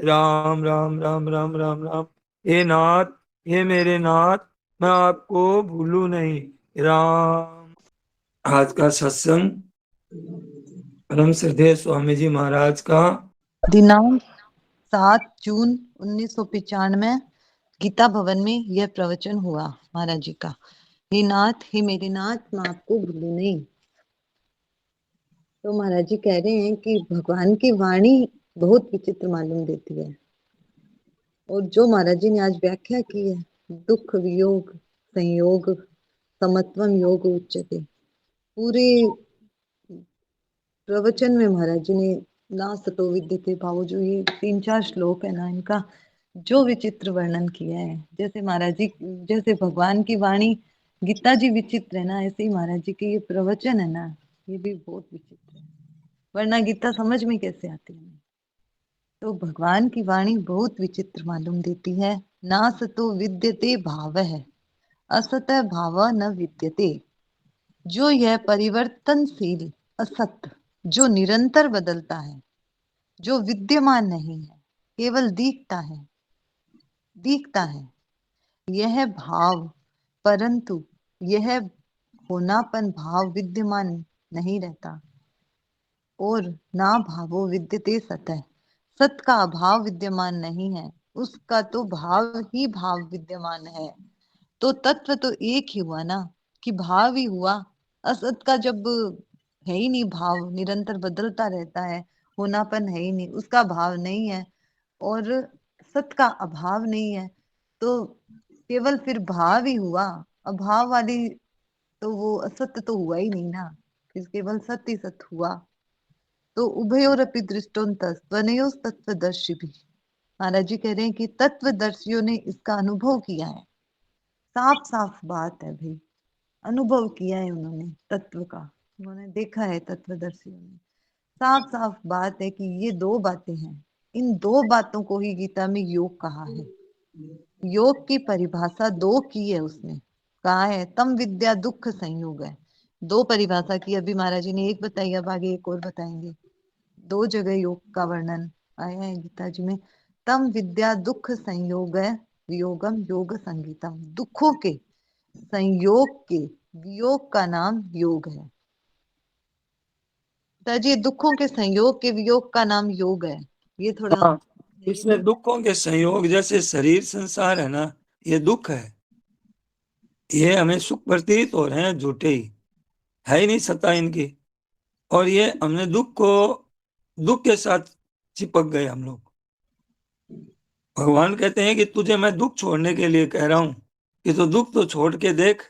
राम राम राम राम राम राम। हे नाथ, हे मेरे नाथ, मैं आपको भूलूं नहीं। राम। आज का सत्संग परम श्रद्धेय स्वामी जी महाराज का दिनांक 7 जून 1995 गीता भवन में यह प्रवचन हुआ महाराज जी का। हे नाथ, हे मेरे नाथ, मैं आपको भूलूं नहीं। तो महाराज जी कह रहे हैं कि भगवान की वाणी बहुत विचित्र मालूम देती है। और जो महाराज जी ने आज व्याख्या की है, दुख वियोग संयोग समत्वम योग उच्यते, पूरे प्रवचन में महाराज जी ने ना सतो विद्यते भावो, जो ये 3-4 श्लोक है ना, इनका जो विचित्र वर्णन किया है। जैसे महाराज जी, जैसे भगवान की वाणी गीता जी विचित्र है ना, ऐसे ही महाराज जी के ये प्रवचन है ना, ये भी बहुत विचित्र है। वरना गीता समझ में कैसे आती है। तो भगवान की वाणी बहुत विचित्र मालूम देती है। ना सतो विद्यते भाव है, असत भाव न विद्यते। जो यह परिवर्तनशील असत, जो निरंतर बदलता है, जो विद्यमान नहीं है, केवल दिखता है यह भाव, परंतु यह होनापन भाव विद्यमान नहीं रहता। और ना भावो विद्यते सतः, सत का अभाव विद्यमान नहीं है, उसका तो भाव ही भाव विद्यमान है। तो तत्व तो एक ही हुआ ना, कि भाव ही हुआ। असत का जब है ही नहीं, भाव निरंतर बदलता रहता है, होनापन है ही नहीं, उसका भाव नहीं है, और सत का अभाव नहीं है, तो केवल फिर भाव ही हुआ। अभाव वाली तो वो असत्य तो हुआ ही नहीं ना, फिर केवल सत्य ही सत्य हुआ। तो उभयोरपि दृष्टोन्तस त्वनयोः तत्वदर्शी भी, महाराज जी कह रहे हैं कि तत्वदर्शियों ने इसका अनुभव किया है। साफ साफ बात है भाई, अनुभव किया है उन्होंने तत्व का, उन्होंने देखा है तत्वदर्शियों ने। साफ साफ बात है कि ये दो बातें हैं, इन दो बातों को ही गीता में योग कहा है। योग की परिभाषा दो की है उसने, कहा है तम विद्या दुख संयोग है। दो परिभाषा की अभी महाराज जी ने एक बताई, अब आगे एक और बताएंगे। दो जगह योग का वर्णन आया है गीता जी में। तम विद्या दुख संयोग है, वियोगम योग संगीतम। दुखों के संयोग के वियोग का नाम योग है। तो जी दुखों के संयोग के वियोग का नाम योग है, ये थोड़ा हाँ, इसमें दुखों के संयोग, जैसे शरीर संसार है ना, ये दुख है। ये हमें सुख प्रतीत हो रहे हैं, झूठे ही है ही नहीं सत्ता इनकी। और ये हमने दुख के साथ चिपक गए हम लोग। भगवान कहते हैं कि तुझे मैं दुख छोड़ने के लिए कह रहा हूं कि तो दुख तो छोड़ के देख।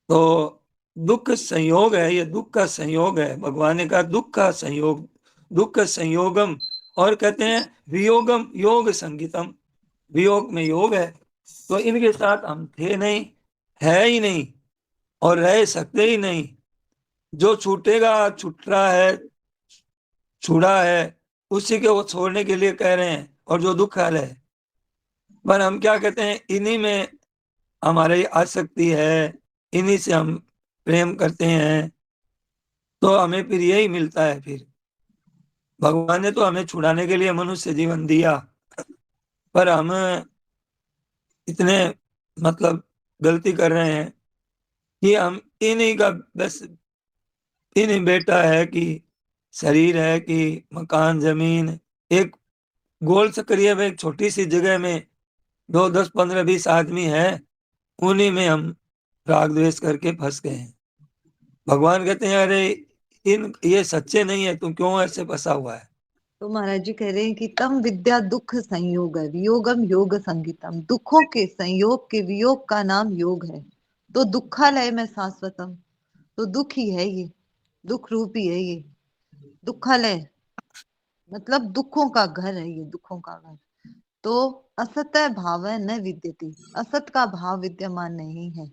तो दुख संयोग है, ये दुख का संयोग है। भगवान ने कहा दुख का संयोग, दुख का संयोगम। और कहते हैं वियोगम योग संगीतम, वियोग में योग है। तो इनके साथ हम थे नहीं, है ही नहीं, और रह सकते ही नहीं। जो छूटेगा, छूट रहा है, छूड़ा है, उसी के वो छोड़ने के लिए कह रहे हैं। और जो दुख है, पर हम क्या कहते हैं, इन्हीं में हमारी आसक्ति है, इन्हीं से हम प्रेम करते हैं। तो हमें फिर यही मिलता है। फिर भगवान ने तो हमें छुड़ाने के लिए मनुष्य जीवन दिया, पर हम इतने मतलब गलती कर रहे हैं कि हम इन्हीं का बस, इन्हीं बेटा है कि शरीर है कि मकान जमीन, एक गोल चक्रीय में एक छोटी सी जगह में 2, 10, 15, 20 आदमी है, उन्हीं में हम राग द्वेष करके फंस गए हैं। भगवान कहते हैं अरे इन ये सच्चे नहीं है, तुम क्यों ऐसे फंसा हुआ है। तो महाराज जी कह रहे हैं कि तम विद्या दुख संयोग है, वियोगम योग संगीतम। दुखों के संयोग के वियोग का नाम योग है। तो दुखालय में शाश्वतम, तो दुख ही है ये, दुख रूप ही है ये। दुखालय मतलब दुखों का घर है ये, दुखों का घर। तो असत भाव न विद्यति, असत का भाव विद्यमान नहीं है।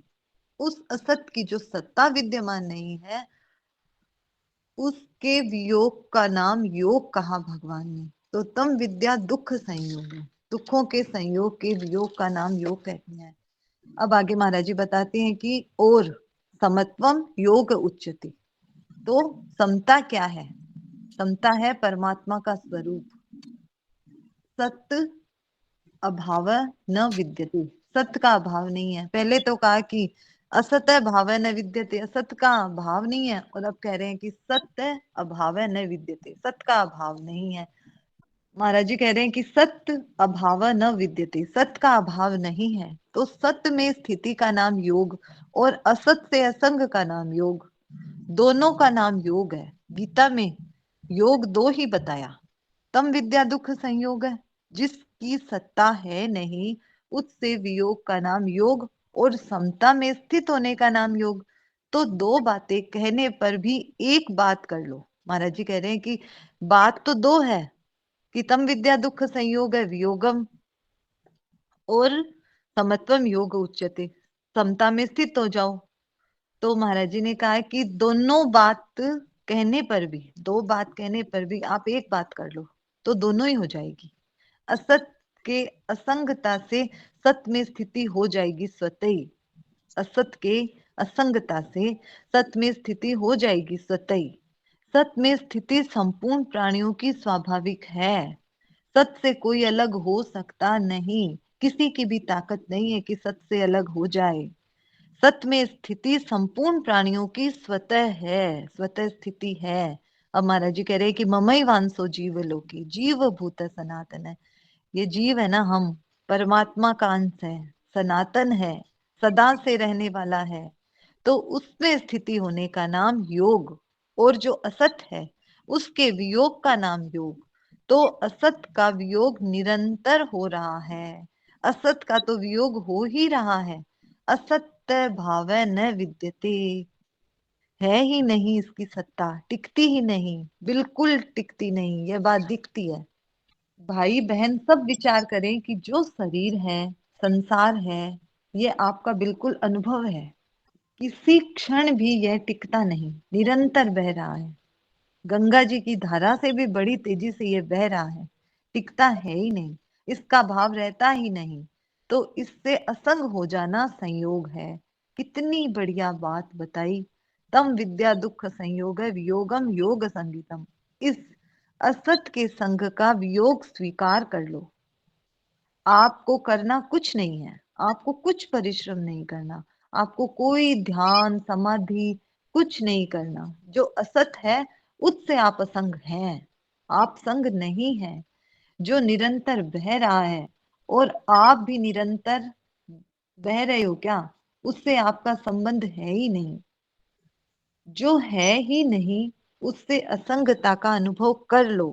उस असत की जो सत्ता विद्यमान नहीं है, उसके वियोग का नाम योग कहा भगवान ने। तो तम विद्या दुख संयोग है, दुखों के संयोग के वियोग का नाम योग कहते हैं। अब आगे महाराज जी बताते हैं कि और समत्वम योग उच्यते। तो समता क्या है? समता है परमात्मा का स्वरूप। सत अभाव न विद्यते, सत का अभाव नहीं है। पहले तो कहा कि असत भाव न विद्यते, असत का भाव नहीं है, और अब कह रहे हैं कि सत्य अभाव न विद्यते, सत का अभाव नहीं है। महाराज जी कह रहे हैं कि सत्य अभाव न विद्यते, सत्य का अभाव नहीं है। तो सत्य में स्थिति का नाम योग, और असत से असंग का नाम योग, दोनों का नाम योग है। गीता में योग दो ही बताया, तम विद्या दुख संयोग है, जिसकी सत्ता है नहीं उससे वियोग का नाम योग, और समता में स्थित होने का नाम योग। तो दो बातें कहने पर भी एक बात कर लो। महाराज जी कह रहे हैं कि बात तो दो है, कि तम विद्या दुख संयोग है वियोगम, और समत्वम योग उच्यते, समता में स्थित हो जाओ। तो महाराज जी ने कहा है कि दोनों बात कहने पर भी, दो बात कहने पर भी आप एक बात कर लो तो दोनों ही हो जाएगी। असत के असंगता से सत में स्थिति हो जाएगी स्वतः ही, असत के असंगता से सत में स्थिति हो जाएगी स्वतः ही। सत में स्थिति संपूर्ण प्राणियों की स्वाभाविक है, सत से कोई अलग हो सकता नहीं, किसी की भी ताकत नहीं है कि सत से अलग हो जाए। सत में स्थिति संपूर्ण प्राणियों की स्वतः है, स्वतः स्थिति है। अब महाराज जी कह रहे हैं कि ममई वांसो जीव लोकी, जीव भूत सनातन है। ये जीव है ना, हम परमात्मा का अंश है, सनातन है, सदा से रहने वाला है। तो उसमें स्थिति होने का नाम योग, और जो असत है उसके वियोग का नाम योग। तो असत का वियोग निरंतर हो रहा है, असत का तो वियोग हो ही रहा है। असत्य भाव न विद्यते, है ही नहीं इसकी सत्ता, टिकती ही नहीं, बिल्कुल टिकती नहीं, यह बात दिखती है। भाई बहन सब विचार करें कि जो शरीर है, संसार है, ये आपका बिल्कुल अनुभव है। किसी क्षण भी यह टिकता नहीं, निरंतर बह रहा है। गंगा जी की धारा से भी बड़ी तेजी से ये बह रहा है, टिकता है ही नहीं, इसका भाव रहता ही नहीं। तो इससे असंग हो जाना संयोग है। कितनी बढ़िया बात बताई, तम विद्या दुख संयोग है वियोगम योग संगीतम। इस असत के संग का वियोग स्वीकार कर लो। आपको करना कुछ नहीं है, आपको कुछ परिश्रम नहीं करना, आपको कोई ध्यान समाधि कुछ नहीं करना। जो असत है उससे आप असंग हैं, आप संग नहीं हैं। जो निरंतर बह रहा है, और आप भी निरंतर बह रहे हो क्या, उससे आपका संबंध है ही नहीं। जो है ही नहीं उससे असंगता का अनुभव कर लो।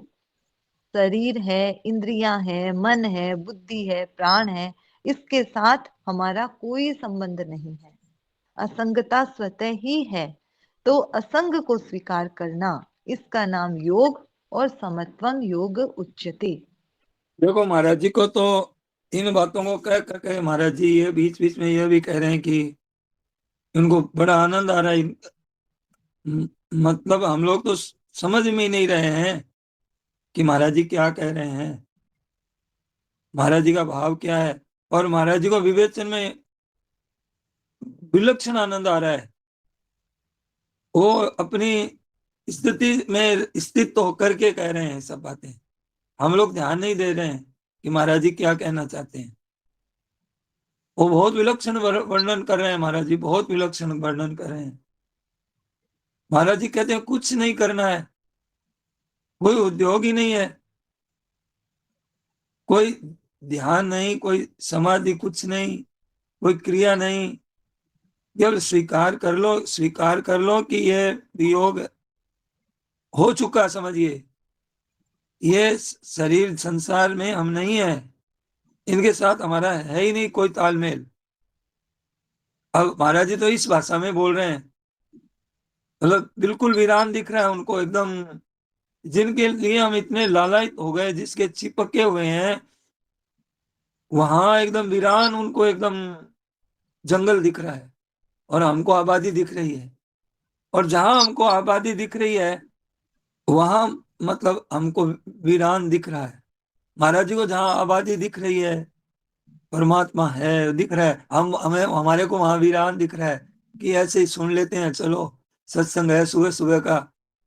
शरीर है, इंद्रियां है, मन है, बुद्धि है, प्राण है, इसके साथ हमारा कोई संबंध नहीं है, असंगता स्वतः ही है। तो असंग को स्वीकार करना, इसका नाम योग, और समत्वम योग उच्यते। देखो महाराज जी को तो इन बातों को कह करके महाराज जी ये बीच बीच में ये भी कह रहे हैं कि उनको बड़ा आनंद आ रहा है। मतलब हम लोग तो समझ में ही नहीं रहे हैं कि महाराज जी क्या कह रहे हैं, महाराज जी का भाव क्या है। और महाराज जी को विवेचन में विलक्षण आनंद आ रहा है। वो अपनी स्थिति में स्थित होकर के कह रहे हैं सब बातें। हम लोग ध्यान नहीं दे रहे हैं कि महाराज जी क्या कहना चाहते हैं। वो बहुत विलक्षण वर्णन कर रहे हैं, महाराज जी बहुत विलक्षण वर्णन कर रहे हैं। महाराज जी कहते हैं कुछ नहीं करना है, कोई उद्योग ही नहीं है, कोई ध्यान नहीं, कोई समाधि कुछ नहीं, कोई क्रिया नहीं। केवल स्वीकार कर लो, स्वीकार कर लो कि ये वियोग हो चुका, समझिए ये शरीर संसार में हम नहीं है, इनके साथ हमारा है ही नहीं कोई तालमेल। अब महाराज जी तो इस भाषा में बोल रहे हैं, मतलब बिल्कुल वीरान दिख रहा है उनको एकदम। जिनके लिए हम इतने लालायित हो गए, जिसके चिपके हुए हैं, वहां एकदम वीरान उनको एकदम जंगल दिख रहा है, और हमको आबादी दिख रही है। और जहां हमको आबादी दिख रही है वहां मतलब हमको वीरान दिख रहा है। महाराज जी को जहां आबादी दिख रही है, परमात्मा है दिख रहा है, हम हमें हमारे को वहां वीरान दिख रहा है कि ऐसे ही सुन लेते हैं, चलो सत्संग है सुबह सुबह का,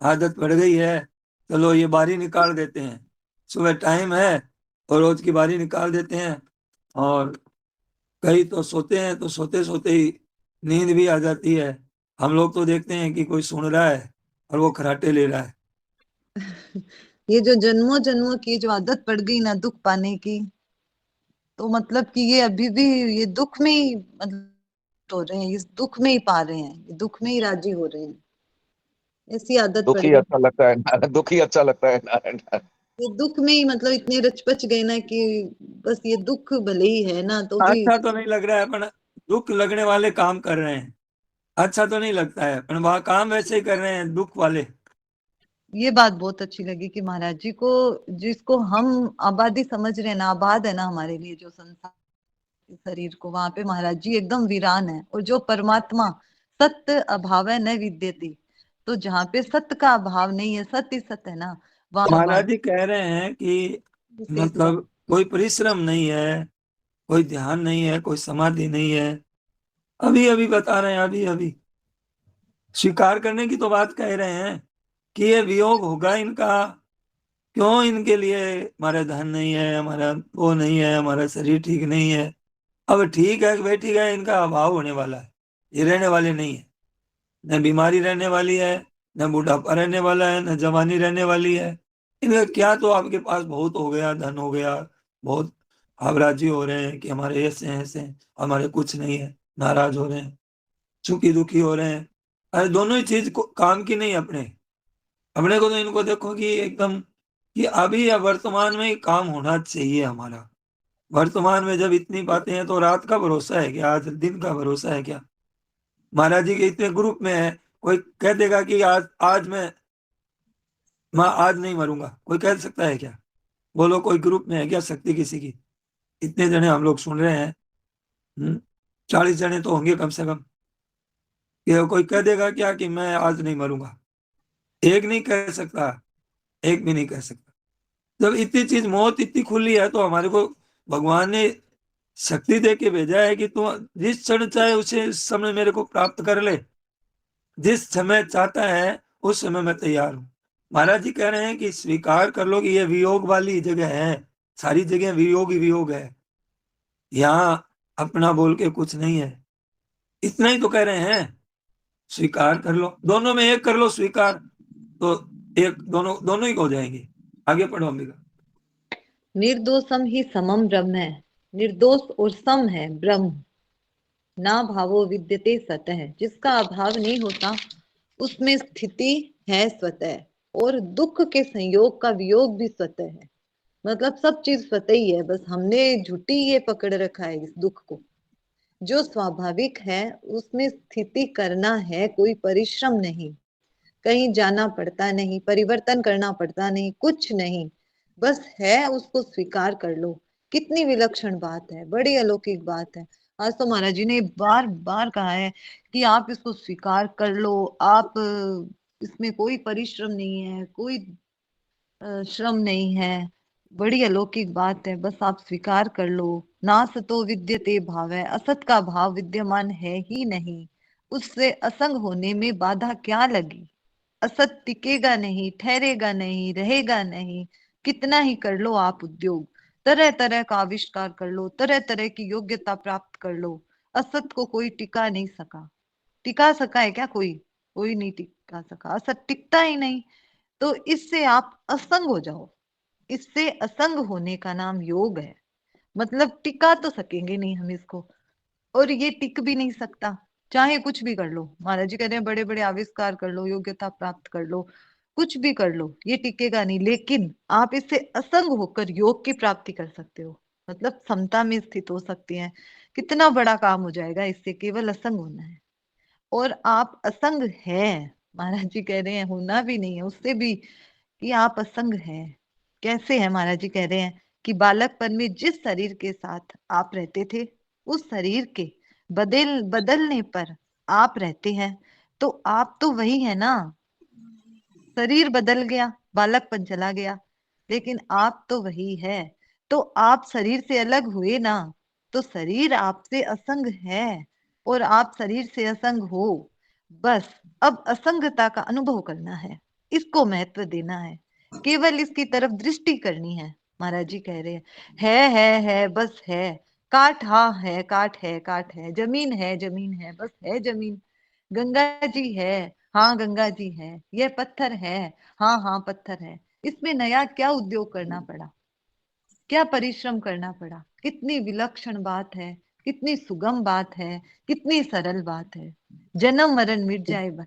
आदत पड़ गई है, चलो ये बारी निकाल देते हैं, सुबह टाइम है और रोज की बारी निकाल देते हैं, और कई तो सोते हैं तो सोते सोते ही नींद भी आ जाती है। हम लोग तो देखते हैं कि कोई सुन रहा है और वो खराटे ले रहा है। ये जो जन्मों जन्मों की जो आदत पड़ गई ना दुख पाने की, तो मतलब कि ये अभी भी ये दुख में ही मतलब हो रहे हैं, इस दुख में ही पा रहे हैं, ये दुख में ही राजी हो रहे हैं, ऐसी आदत पड़ दुखी गई। अच्छा लगता है नारायण, दुखी अच्छा लगता है नारायण। ये दुख में ही मतलब इतने रचपच गए ना कि बस ये दुख भले ही है ना तो भी। अच्छा तो नहीं लग रहा है, पर दुख लगने वाले काम कर रहे हैं। अच्छा तो नहीं लगता है, पर वह काम वैसे ही कर रहे हैं दुख वाले। ये बात बहुत अच्छी लगी कि महाराज जी को, जिसको हम आबादी समझ रहे हैं ना, आबाद है ना हमारे लिए जो संसार के शरीर को, वहां पे महाराज जी एकदम वीरान है। और जो परमात्मा सत्य अभाव है न विद्यते, तो जहाँ पे सत्य का अभाव नहीं है, सत्य ही सत्य है ना, वहां महाराज भगवान जी कह रहे हैं कि विशेष बात। मतलब कोई परिश्रम नहीं है, कोई ध्यान नहीं है, कोई समाधि नहीं है। अभी अभी बता रहे हैं, अभी अभी स्वीकार करने की तो बात कह रहे हैं कि ये वियोग होगा इनका। क्यों? इनके लिए हमारा धन नहीं है, हमारा वो नहीं है, हमारा शरीर ठीक नहीं है। अब ठीक है भाई, ठीक है, इनका अभाव होने वाला है, ये रहने वाले नहीं है। न बीमारी रहने वाली है, न बुढ़ापा रहने वाला है, न जवानी रहने वाली है। इनका क्या, तो आपके पास बहुत हो गया, धन हो गया बहुत, आप राजी हो रहे हैं कि हमारे ऐसे हैं ऐसे हैं, हमारे कुछ नहीं है, नाराज हो रहे हैं, सुखी दुखी हो रहे हैं। अरे दोनों ही चीज को काम की नहीं अपने। अपने को तो इनको देखो कि एकदम कि अभी या वर्तमान में ही काम होना चाहिए हमारा। वर्तमान में जब इतनी बातें हैं तो रात का भरोसा है क्या, आज दिन का भरोसा है क्या? महाराज जी के इतने ग्रुप में है, कोई कह देगा कि मैं आज नहीं मरूंगा, कोई कह सकता है क्या? बोलो, कोई ग्रुप में है क्या शक्ति किसी की? इतने जने हम लोग सुन रहे हैं। 40 जने तो होंगे कम से कम। कि कोई कह देगा क्या कि मैं आज नहीं मरूंगा? एक नहीं कह सकता, एक भी नहीं कह सकता। जब इतनी चीज मौत इतनी खुली है तो हमारे को भगवान ने शक्ति दे के भेजा है कि तू जिस क्षण चाहे उसे समय मेरे को प्राप्त कर ले। जिस समय चाहता है उस समय मैं तैयार हूं। महाराज जी कह रहे हैं कि स्वीकार कर लो कि ये वियोग वाली जगह है। सारी जगह वियोग ही वियोग है, यहाँ अपना बोल के कुछ नहीं है। इतना ही तो कह रहे हैं। स्वीकार कर लो, दोनों में एक कर लो स्वीकार, तो एक दोनों दोनों ही हो जाएंगे। आगे पढ़ो अंबिका। निर्दोषम ही समम ब्रह्म है, निर्दोष और सम है ब्रह्म। ना भावो विद्यते सतः, जिसका अभाव नहीं होता उसमें स्थिति है स्वतः। और दुख के संयोग का वियोग भी स्वतः है। मतलब सब चीज स्वतः ही है, बस हमने झूठी ये पकड़ रखा है इस दुख को। जो स्वाभाविक है उसमें स्थिति करना है, कोई परिश्रम नहीं, कहीं जाना पड़ता नहीं, परिवर्तन करना पड़ता नहीं, कुछ नहीं, बस है, उसको स्वीकार कर लो। कितनी विलक्षण बात है, बड़ी अलौकिक बात है। आज तो महाराज जी ने बार बार कहा है कि आप इसको स्वीकार कर लो। आप इसमें कोई परिश्रम नहीं है, कोई श्रम नहीं है, बड़ी अलौकिक बात है, बस आप स्वीकार कर लो। ना सतो विद्यते भाव है, असत का भाव विद्यमान है ही नहीं, उससे असंग होने में बाधा क्या लगी? असत टिकेगा नहीं, ठहरेगा नहीं, रहेगा नहीं। कितना ही कर लो आप उद्योग, तरह तरह का आविष्कार कर लो, तरह तरह की योग्यता प्राप्त कर लो, असत को कोई टिका नहीं सका। टिका सका है क्या कोई? कोई नहीं टिका सका, असत टिकता ही नहीं। तो इससे आप असंग हो जाओ, इससे असंग होने का नाम योग है। मतलब टिका तो सकेंगे नहीं हम इसको, और ये टिक भी नहीं सकता। चाहे कुछ भी कर लो, महाराज जी कहते हैं बड़े बड़े आविष्कार कर लो, योग्यता प्राप्त कर लो, कुछ भी कर लो, ये टिकेगा नहीं। लेकिन आप इससे असंग होकर योग की प्राप्ति कर सकते हो, मतलब समता में स्थित हो सकती हैं। कितना बड़ा काम हो जाएगा इससे, केवल असंग होना है। और आप असंग है, महाराज जी कह रहे हैं होना भी नहीं है उससे भी, कि आप असंग हैं। कैसे है? महाराज जी कह रहे हैं कि बालकपन में जिस शरीर के साथ आप रहते थे, उस शरीर के बदलने पर आप रहते हैं, तो आप तो वही है ना। शरीर बदल गया, बालकपन चला गया, लेकिन आप तो वही है। तो आप शरीर से अलग हुए ना, तो शरीर आपसे असंग है, और आप शरीर से असंग हो। बस अब असंगता का अनुभव करना है, इसको महत्व देना है, केवल इसकी तरफ दृष्टि करनी है। महाराज जी कह रहे हैं, है बस है, काट हाँ है, काट है, काट है, जमीन है, जमीन है, बस है जमीन, गंगा जी है, हाँ गंगा जी है, यह पत्थर है, हाँ हाँ पत्थर है। इसमें नया क्या उद्योग करना पड़ा, क्या परिश्रम करना पड़ा, कितनी विलक्षण बात है, कितनी सुगम बात है, कितनी सरल बात है, जन्म मरण मिट जाए बस।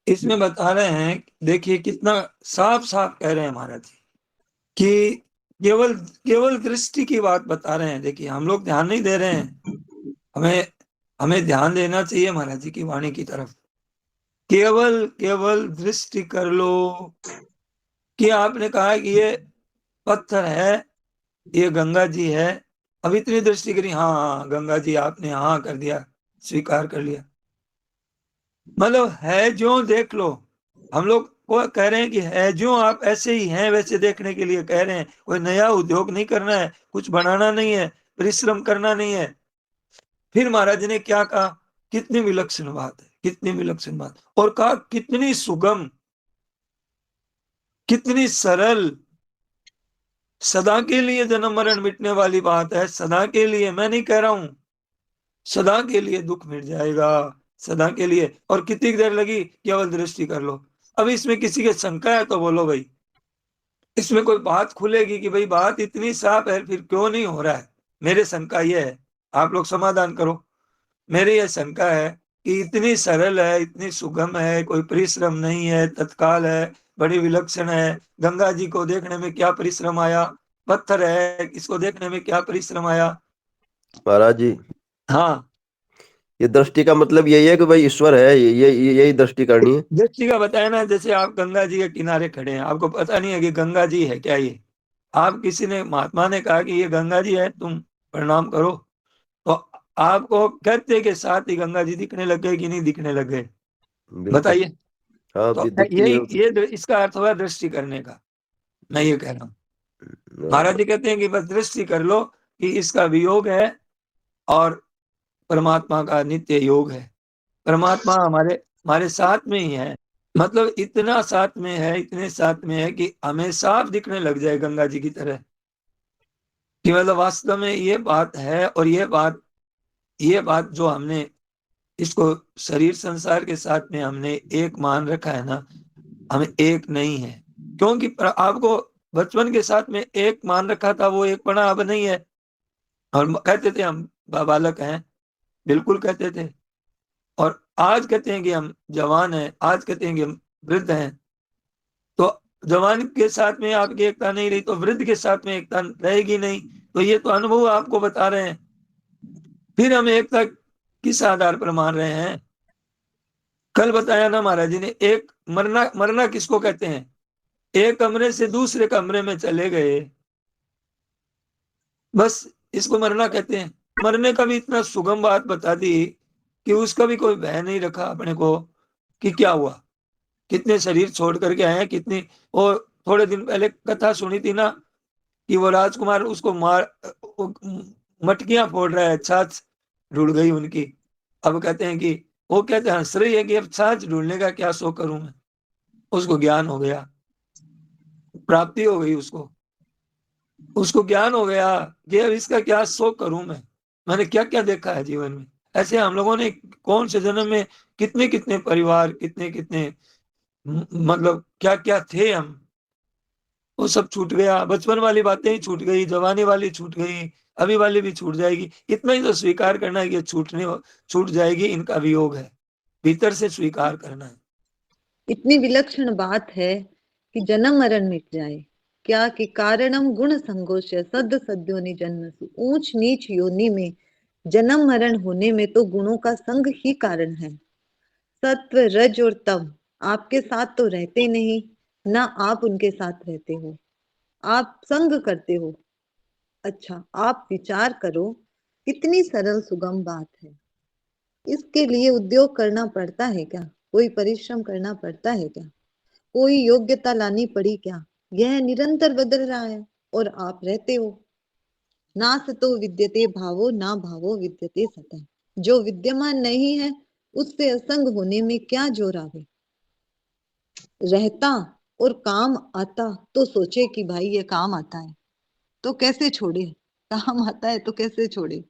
इसमें बता रहे हैं, देखिए कितना साफ साफ कह रहे हैं महाराज जी कि केवल केवल दृष्टि की बात बता रहे हैं। देखिए हम लोग ध्यान नहीं दे रहे हैं, हमें हमें ध्यान देना चाहिए महाराज जी की वाणी की तरफ। केवल केवल दृष्टि कर लो कि आपने कहा कि ये पत्थर है, ये गंगा जी है। अब इतनी दृष्टि करी, हाँ हाँ गंगा जी, आपने हाँ कर दिया, स्वीकार कर लिया। मतलब है जो देख लो। हम लोग को कह रहे हैं कि है जो, आप ऐसे ही हैं वैसे देखने के लिए कह रहे हैं। कोई नया उद्योग नहीं करना है, कुछ बनाना नहीं है, परिश्रम करना नहीं है। फिर महाराज ने क्या कहा, कितनी विलक्षण बात है, कितनी विलक्षण बात, और कहा कितनी सुगम, कितनी सरल, सदा के लिए जन्म मरण मिटने वाली बात है। सदा के लिए, मैं नहीं कह रहा हूं, सदा के लिए दुख मिट जाएगा, सदा के लिए। और कितनी देर लगी, केवल दृष्टि कर लो। अब इसमें किसी के शंका है तो बोलो भाई, इसमें कोई बात खुलेगी कि भाई बात इतनी साफ है फिर क्यों नहीं हो रहा है। मेरे शंका ये है, आप लोग समाधान करो। मेरी यह शंका है कि इतनी सरल है, इतनी सुगम है, कोई परिश्रम नहीं है, तत्काल है, बड़ी विलक्षण है। गंगा जी को देखने में क्या परिश्रम आया, पत्थर है, इसको देखने में क्या परिश्रम आया। महाराज जी, हाँ, ये दृष्टि का मतलब यही है कि भाई ईश्वर है, यही दृष्टि करनी है। दृष्टि का बताया ना, जैसे आप गंगा जी के किनारे खड़े हैं, आपको पता नहीं है कि गंगा जी है क्या ये। आप किसी ने, महात्मा ने कहा कि ये गंगा जी है, तुम प्रणाम करो, तो आपको कहते के साथ ही गंगा जी दिखने लग गए कि नहीं दिखने लग गए, बिल्कुल। बताइए। हाँ, तो दिखती यही है। ये इसका अर्थ हुआ दृष्टि करने का। मैं ये कह रहा हूँ, महाराज जी कहते हैं कि बस दृष्टि कर लो कि इसका वियोग है और परमात्मा का नित्य योग है। परमात्मा हमारे हमारे साथ में ही है, मतलब इतना साथ में है, इतने साथ में है कि हमें साफ दिखने लग जाए गंगा जी की तरह, कि मतलब वास्तव में ये बात है। और ये बात जो हमने इसको शरीर संसार के साथ में हमने एक मान रखा है ना, हमें एक नहीं है। क्योंकि आपको बचपन के साथ में एक मान रखा था, वो एक पना अब नहीं है। और कहते थे हम बालक हैं, बिल्कुल कहते थे। और आज कहते हैं कि हम जवान हैं, आज कहते हैं कि हम वृद्ध हैं। तो जवान के साथ में आपकी एकता नहीं रही तो वृद्ध के साथ में एकता रहेगी नहीं। तो ये तो अनुभव आपको बता रहे हैं। फिर हम एकता किस आधार पर मान रहे हैं। कल बताया ना महाराज जी ने, एक मरना, मरना किसको कहते हैं, एक कमरे से दूसरे कमरे में चले गए, बस इसको मरना कहते हैं। मरने का भी इतना सुगम बात बता दी कि उसका भी कोई भय नहीं रखा अपने को कि क्या हुआ, कितने शरीर छोड़ करके आए हैं, कितनी। और थोड़े दिन पहले कथा सुनी थी ना कि वो राजकुमार उसको मार, मटकियां फोड़ रहा है, छाछ ढूंढ गई उनकी। अब कहते हैं कि, वो कहते हैं हंस रही है कि अब छाछ ढूंढने का क्या शो करूं मैं। उसको ज्ञान हो गया, प्राप्ति हो गई उसको, उसको ज्ञान हो गया कि अब इसका क्या शोक करूं मैं, मैंने क्या क्या देखा है जीवन में। ऐसे हम लोगों ने कौन से जन्म में कितने कितने परिवार, कितने कितने मतलब क्या क्या थे हम, वो सब छूट गया। बचपन वाली बातें ही छूट गई, जवानी वाली छूट गई, अभी वाली भी छूट जाएगी। इतना ही तो स्वीकार करना है कि छूट जाएगी, इनका वियोग है, भीतर से स्वीकार करना है। इतनी विलक्षण बात है कि जन्म मरण मिट जाए, क्या कि कारणम गुण संगोष्य सद सद्योनि जन्मसु, ऊंच नीच योनि में जन्म मरण होने में तो गुणों का संग ही कारण है। सत्व रज और तम आपके साथ तो रहते नहीं, ना आप उनके साथ रहते हो, आप संग करते हो। अच्छा आप विचार करो, कितनी सरल सुगम बात है। इसके लिए उद्योग करना पड़ता है क्या, कोई परिश्रम करना पड़ता है क्या, कोई योग्यता लानी पड़ी क्या। यह निरंतर बदल रहा है और आप रहते हो। ना सतो विद्यते भावो, ना भावो विद्यते सतः। जो विद्यमान नहीं है उससे असंग होने में क्या जोर आवे। रहता और काम आता तो सोचे कि भाई ये काम आता है, तो कैसे छोड़े? काम आता है तो कैसे छोड़े?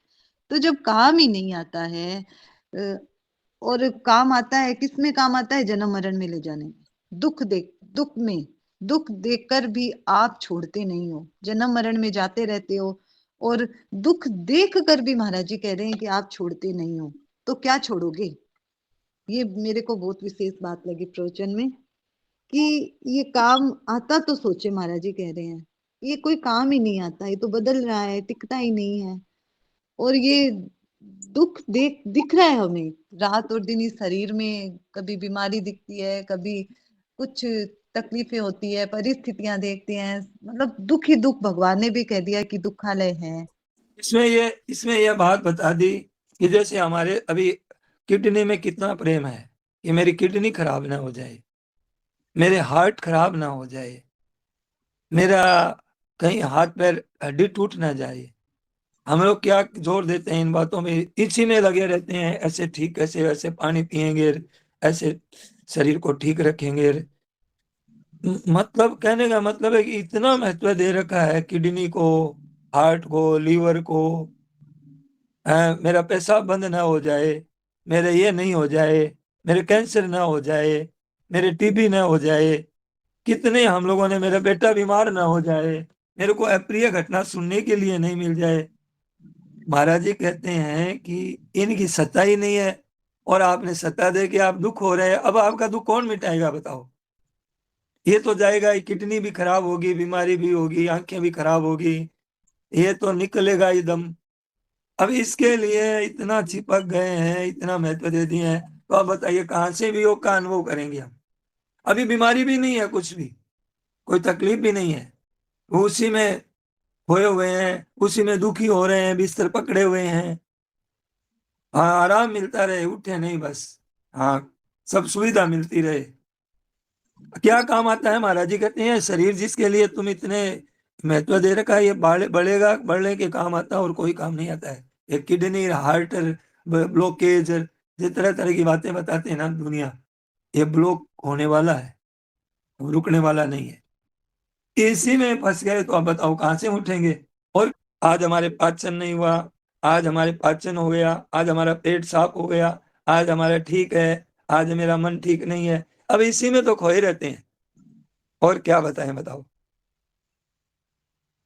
तो जब काम ही नहीं आता है और काम आता है, किसमें काम आता है? जन्म मरण में ले जाने में। दुख देखकर भी आप छोड़ते नहीं हो, जन्म मरण में जाते रहते हो, और दुख देख कर भी महाराज जी कह रहे हैं कि आप छोड़ते नहीं हो, तो क्या छोड़ोगे? ये मेरे को बहुत विशेष बात लगी प्रवचन में, कि ये काम आता तो सोचे, महाराज जी कह रहे हैं ये कोई काम ही नहीं आता, ये तो बदल रहा है, टिकता ही नहीं है। और ये दुख दिख रहा है हमें रात और दिन, इस शरीर में कभी बीमारी दिखती है, कभी कुछ तकलीफें होती है, परिस्थितियां देखते हैं, मतलब दुख ही दुख। भगवान ने भी कह दिया कि दुखालय है। इसमें यह बात बता दी कि जैसे हमारे अभी किडनी में कितना प्रेम है कि मेरी किडनी खराब ना हो जाए, मेरे हार्ट खराब ना हो जाए, मेरा कहीं हाथ पैर हड्डी टूट ना जाए। हम लोग क्या जोर देते हैं इन बातों में, इसी में लगे रहते हैं, ऐसे ठीक कैसे, ऐसे पानी पिएंगे, ऐसे शरीर को ठीक रखेंगे। मतलब कहने का मतलब है कि इतना महत्व दे रखा है किडनी को, हार्ट को, लीवर को। मेरा पेशाब बंद ना हो जाए, मेरे ये नहीं हो जाए, मेरे कैंसर ना हो जाए, मेरे टीबी ना हो जाए, कितने हम लोगों ने, मेरा बेटा बीमार ना हो जाए, मेरे को अप्रिय घटना सुनने के लिए नहीं मिल जाए। महाराज जी कहते हैं कि इनकी सत्ता ही नहीं है, और आपने सत्ता दे के आप दुख हो रहे हैं। अब आपका दुख कौन मिटाएगा बताओ? ये तो जाएगा ही, किडनी भी खराब होगी, बीमारी भी होगी, आंखें भी खराब होगी, ये तो निकलेगा ही दम। अब इसके लिए इतना चिपक गए हैं, इतना महत्व दे दिए हैं, तो आप बताइए कहां से भी योग का अनुभव करेंगे हम? अभी बीमारी भी नहीं है, कुछ भी कोई तकलीफ भी नहीं है, वो उसी में खोए हुए हैं, उसी में दुखी हो रहे हैं, बिस्तर पकड़े हुए हैं। हाँ, आराम मिलता रहे, उठे नहीं बस। हाँ, सब सुविधा मिलती रहे। क्या काम आता है? महाराज जी कहते हैं शरीर जिसके लिए तुम इतने महत्व दे रखा है, ये बढ़ेगा, बढ़ने के काम आता है, और कोई काम नहीं आता है। ये किडनी, हार्ट ब्लॉकेज, जिस तरह तरह की बातें बताते हैं ना दुनिया, ये ब्लॉक होने वाला है, रुकने वाला नहीं है। इसी में फंस गए तो आप बताओ कहां से उठेंगे? और आज हमारे पाचन नहीं हुआ, आज हमारे पाचन हो गया, आज हमारा पेट साफ हो गया, आज हमारा ठीक है, आज मेरा मन ठीक नहीं है। अब इसी में तो खोए रहते हैं, और क्या बताएं, बताओ।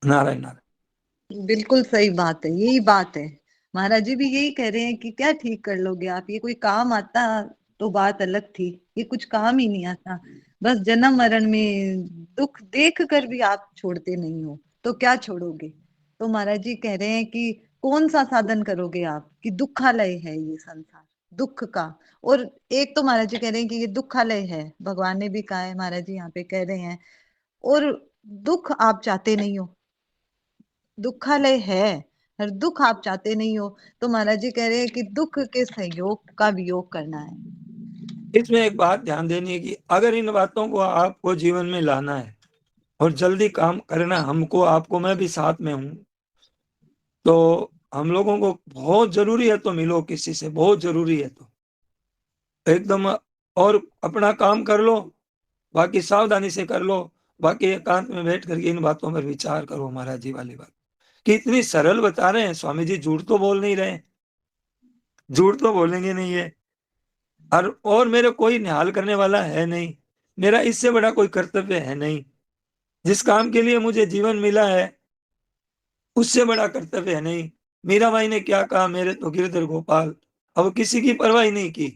नारायण नारायण। बिल्कुल सही बात है, यही बात है। महाराज जी भी यही कह रहे हैं कि क्या ठीक कर लोगे आप, ये कोई काम आता तो बात अलग थी, ये कुछ काम ही नहीं आता। बस जन्म मरण में दुख देख कर भी आप छोड़ते नहीं हो, तो क्या छोड़ोगे? तो महाराज जी कह रहे हैं कि कौन सा साधन करोगे आप, कि दुखालय है ये संसार, दुख का। और एक तो महाराज जी कह रहे हैं कि ये दुखालय है, भगवान ने भी कहा है, महाराज जी यहाँ पे कह रहे हैं। और दुख आप चाहते नहीं हो, दुखालय है, और दुख आप चाहते नहीं हो, तो महाराज जी कह रहे हैं कि दुख के संयोग का वियोग करना है। इसमें एक बात ध्यान देनी है कि अगर इन बातों को आपको जीवन में लाना है और जल्दी काम करना, हमको, आपको, मैं भी साथ में हूं, तो हम लोगों को बहुत जरूरी है तो मिलो किसी से, बहुत जरूरी है तो एकदम, और अपना काम कर लो, बाकी सावधानी से कर लो, बाकी एकांत में बैठ करके इन बातों पर विचार करो। महाराज जी वाली बात कि इतनी सरल बता रहे हैं स्वामी जी, झूठ तो बोल नहीं रहे हैं, झूठ तो बोलेंगे नहीं है। और मेरे कोई निहाल करने वाला है नहीं, मेरा इससे बड़ा कोई कर्तव्य है नहीं, जिस काम के लिए मुझे जीवन मिला है उससे बड़ा कर्तव्य है नहीं। मीराबाई ने क्या कहा, मेरे तो गिरधर गोपाल, अब किसी की परवाह ही नहीं की।